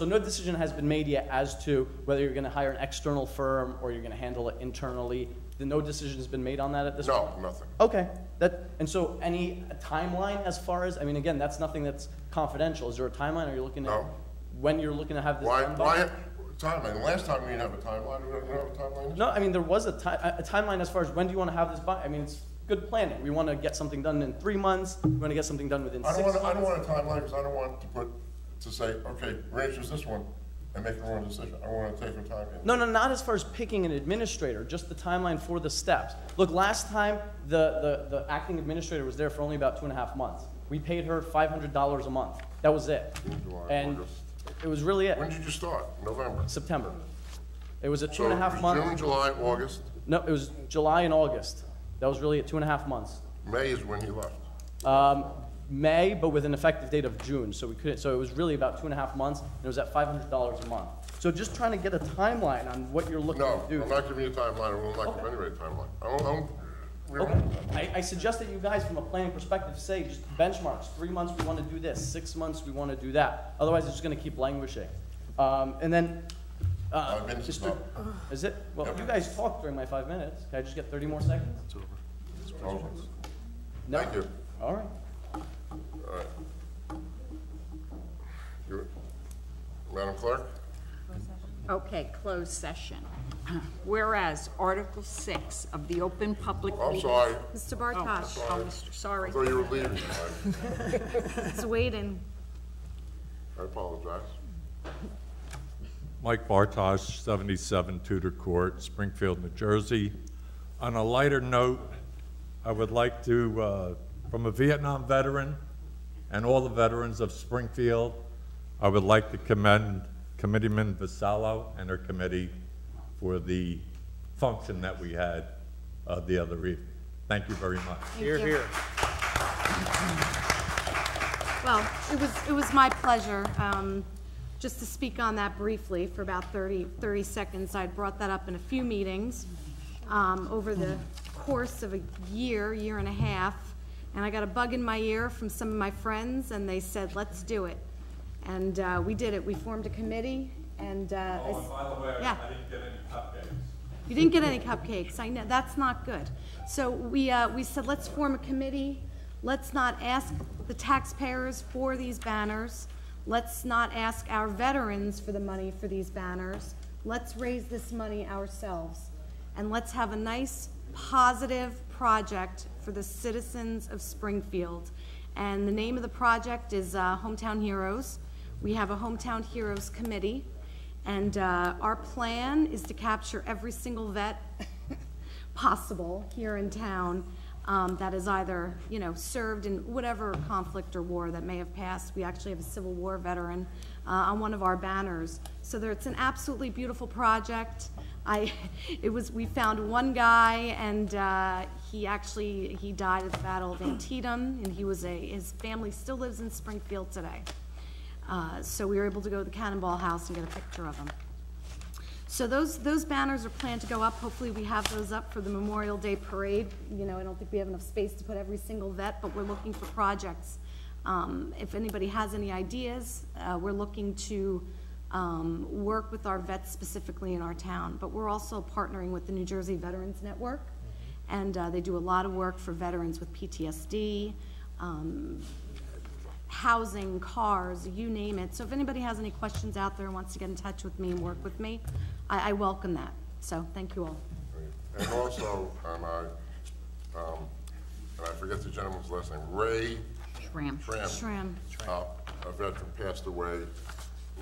no decision has been made yet as to whether you're going to hire an external firm or you're going to handle it internally. No decision has been made on that at this point? No, nothing. Okay. And so any timeline as far as, I mean, again, that's nothing that's confidential. Is there a timeline? Are you looking at when you're looking to have this done by? Why timeline? Last time we didn't have a timeline. We don't have a timeline? No, I mean, there was a timeline as far as when do you want to have this by? I mean, it's good planning. We want to get something done in 3 months. We want to get something done within 6 months. I don't want a timeline because I don't want to say, okay, we're choose this one and make a wrong decision. I want to take our time. No, not as far as picking an administrator, just the timeline for the steps. Look, last time the acting administrator was there for only about 2.5 months. We paid her $500 a month. That was it. And it was really it. When did you start? November? September. It was a So 2.5 months. June, July, August? No, it was July and August. That was really at 2.5 months. May is when he left. May, but with an effective date of June. So we couldn't. So it was really about 2.5 months, and it was at $500 a month. So just trying to get a timeline on what you're looking to do. No, I'm not giving you a timeline. I will not give anybody a timeline. Okay. I suggest that you guys, from a planning perspective, say just benchmarks. 3 months we want to do this. 6 months we want to do that. Otherwise, it's just going to keep languishing. And then, is it? Well, you guys talked during my 5 minutes. Can I just get 30 more seconds? It's over. It's over. No? Thank you. All right. All right. Madam Clerk? Okay, closed session. Whereas Article 6 of the Open Public I'm Meetings... sorry. Mr. Bartosh. Sorry. I thought you were leaving. It's waiting. I apologize. Mike Bartosh, 77 Tudor Court, Springfield, New Jersey. On a lighter note, I would like to, from a Vietnam veteran and all the veterans of Springfield, I would like to commend Committeeman Vasallo and her committee for the function that we had the other evening. Thank you very much. Hear, hear. Well, it was my pleasure. Just to speak on that briefly for about 30 seconds. I'd brought that up in a few meetings over the course of a year and a half, and I got a bug in my ear from some of my friends, and they said, let's do it. And we did it. We formed a committee, and Oh, and by the way, yeah. I didn't get any cupcakes. You didn't get any cupcakes. I know, that's not good. So we said, let's form a committee. Let's not ask the taxpayers for these banners. Let's not ask our veterans for the money for these banners. Let's raise this money ourselves. And let's have a nice, positive project for the citizens of Springfield. And the name of the project is Hometown Heroes. We have a Hometown Heroes committee. And our plan is to capture every single vet possible here in town that is either, you know, served in whatever conflict or war that may have passed. We actually have a Civil War veteran on one of our banners. So it's an absolutely beautiful project. We found one guy, and he died at the Battle of Antietam, and his family still lives in Springfield today. So we were able to go to the Cannonball House and get a picture of him. So those banners are planned to go up. Hopefully we have those up for the Memorial Day Parade. You know, I don't think we have enough space to put every single vet, but we're looking for projects. If anybody has any ideas, we're looking to work with our vets specifically in our town. But we're also partnering with the New Jersey Veterans Network, and they do a lot of work for veterans with PTSD, housing, cars, you name it. So if anybody has any questions out there and wants to get in touch with me and work with me, I welcome that. So thank you all. And also, and I forget the gentleman's last name, Ray Schramm. A veteran passed away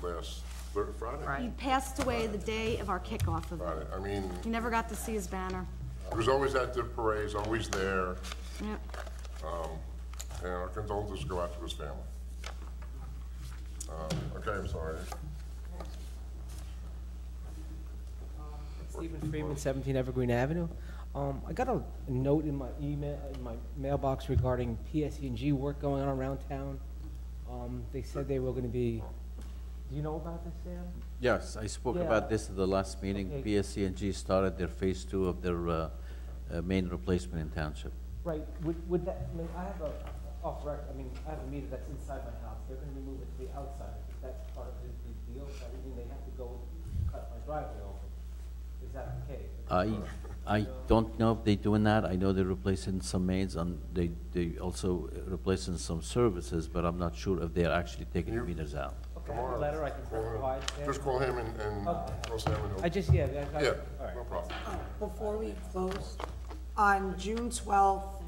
last Friday? He passed away the day of our kickoff event. Friday. I mean, He never got to see his banner. he was always at the parades, always there. Yep. And our condolences go out to his family. Okay, I'm sorry. Stephen Freeman, 17 Evergreen Avenue. I got a note in my mailbox regarding PSE&G work going on around town. They said they were going to be. Do you know about this, Sam? Yes, I spoke about this at the last meeting. Okay. PSC&G started their phase 2 of their main replacement in Township. Right. Would that? I mean, I have I have a meter that's inside my house. They're going to move it to the outside. Is that part of the deal? That would mean they have to go cut my driveway open. Is that okay? I don't know if they're doing that. I know they're replacing some mains, and they also replacing some services, but I'm not sure if they're actually taking the meters out. Okay, I have a letter I can provide. Just call him and call Sam and I just, yeah, all right. no problem. Before we close, on June 12th,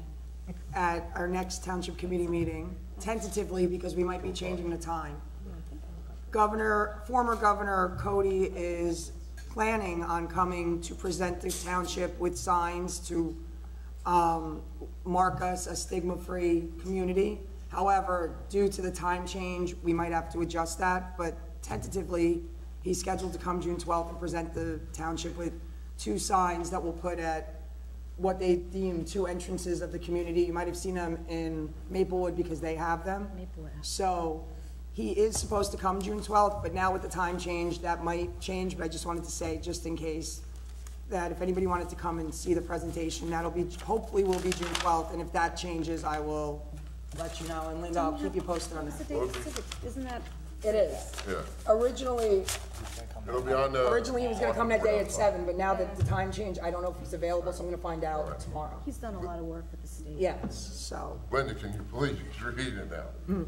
at our next Township Committee meeting, tentatively, because we might be changing the time, former Governor Cody is planning on coming to present the township with signs to mark us a stigma-free community. However, due to the time change, we might have to adjust that, but tentatively, he's scheduled to come June 12th and present the township with 2 signs that we'll put at what they deem 2 entrances of the community. You might have seen them in Maplewood because they have them. So he is supposed to come June 12th, but now with the time change, that might change, but I just wanted to say, just in case, that if anybody wanted to come and see the presentation, that'll be, hopefully will be June 12th, and if that changes, I will let you know, and Linda, I'll keep you posted on that. Isn't that? It is. Yeah. Originally, It'll be on the. originally he was gonna come that day at 7, but now that the time changed, I don't know if he's available, so I'm gonna find out tomorrow. He's done a lot of work with the state. Yes, so. Linda, can you please read it now?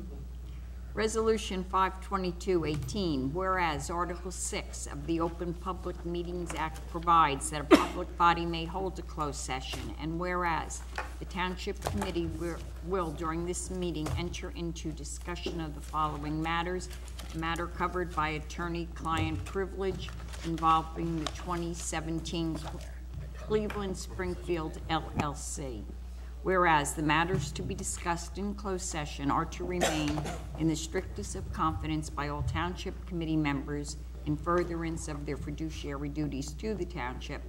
Resolution 522-18, whereas Article 6 of the Open Public Meetings Act provides that a public body may hold a closed session, and whereas the Township Committee will during this meeting enter into discussion of the following matters: a matter covered by attorney-client privilege involving the 2017 Cleveland Springfield LLC. Whereas the matters to be discussed in closed session are to remain in the strictest of confidence by all Township Committee members, in furtherance of their fiduciary duties to the township.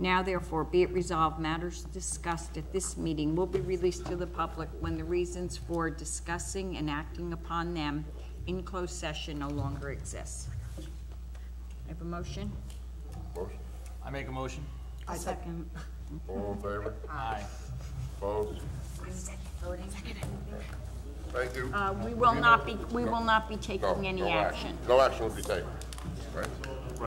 Now therefore be it resolved, matters discussed at this meeting will be released to the public when the reasons for discussing and acting upon them in closed session no longer exists. I have a motion? Motion. I make a motion. I second. All in favor? Aye. Opposed? Thank you. We will not be taking any No action. No action will be taken, right?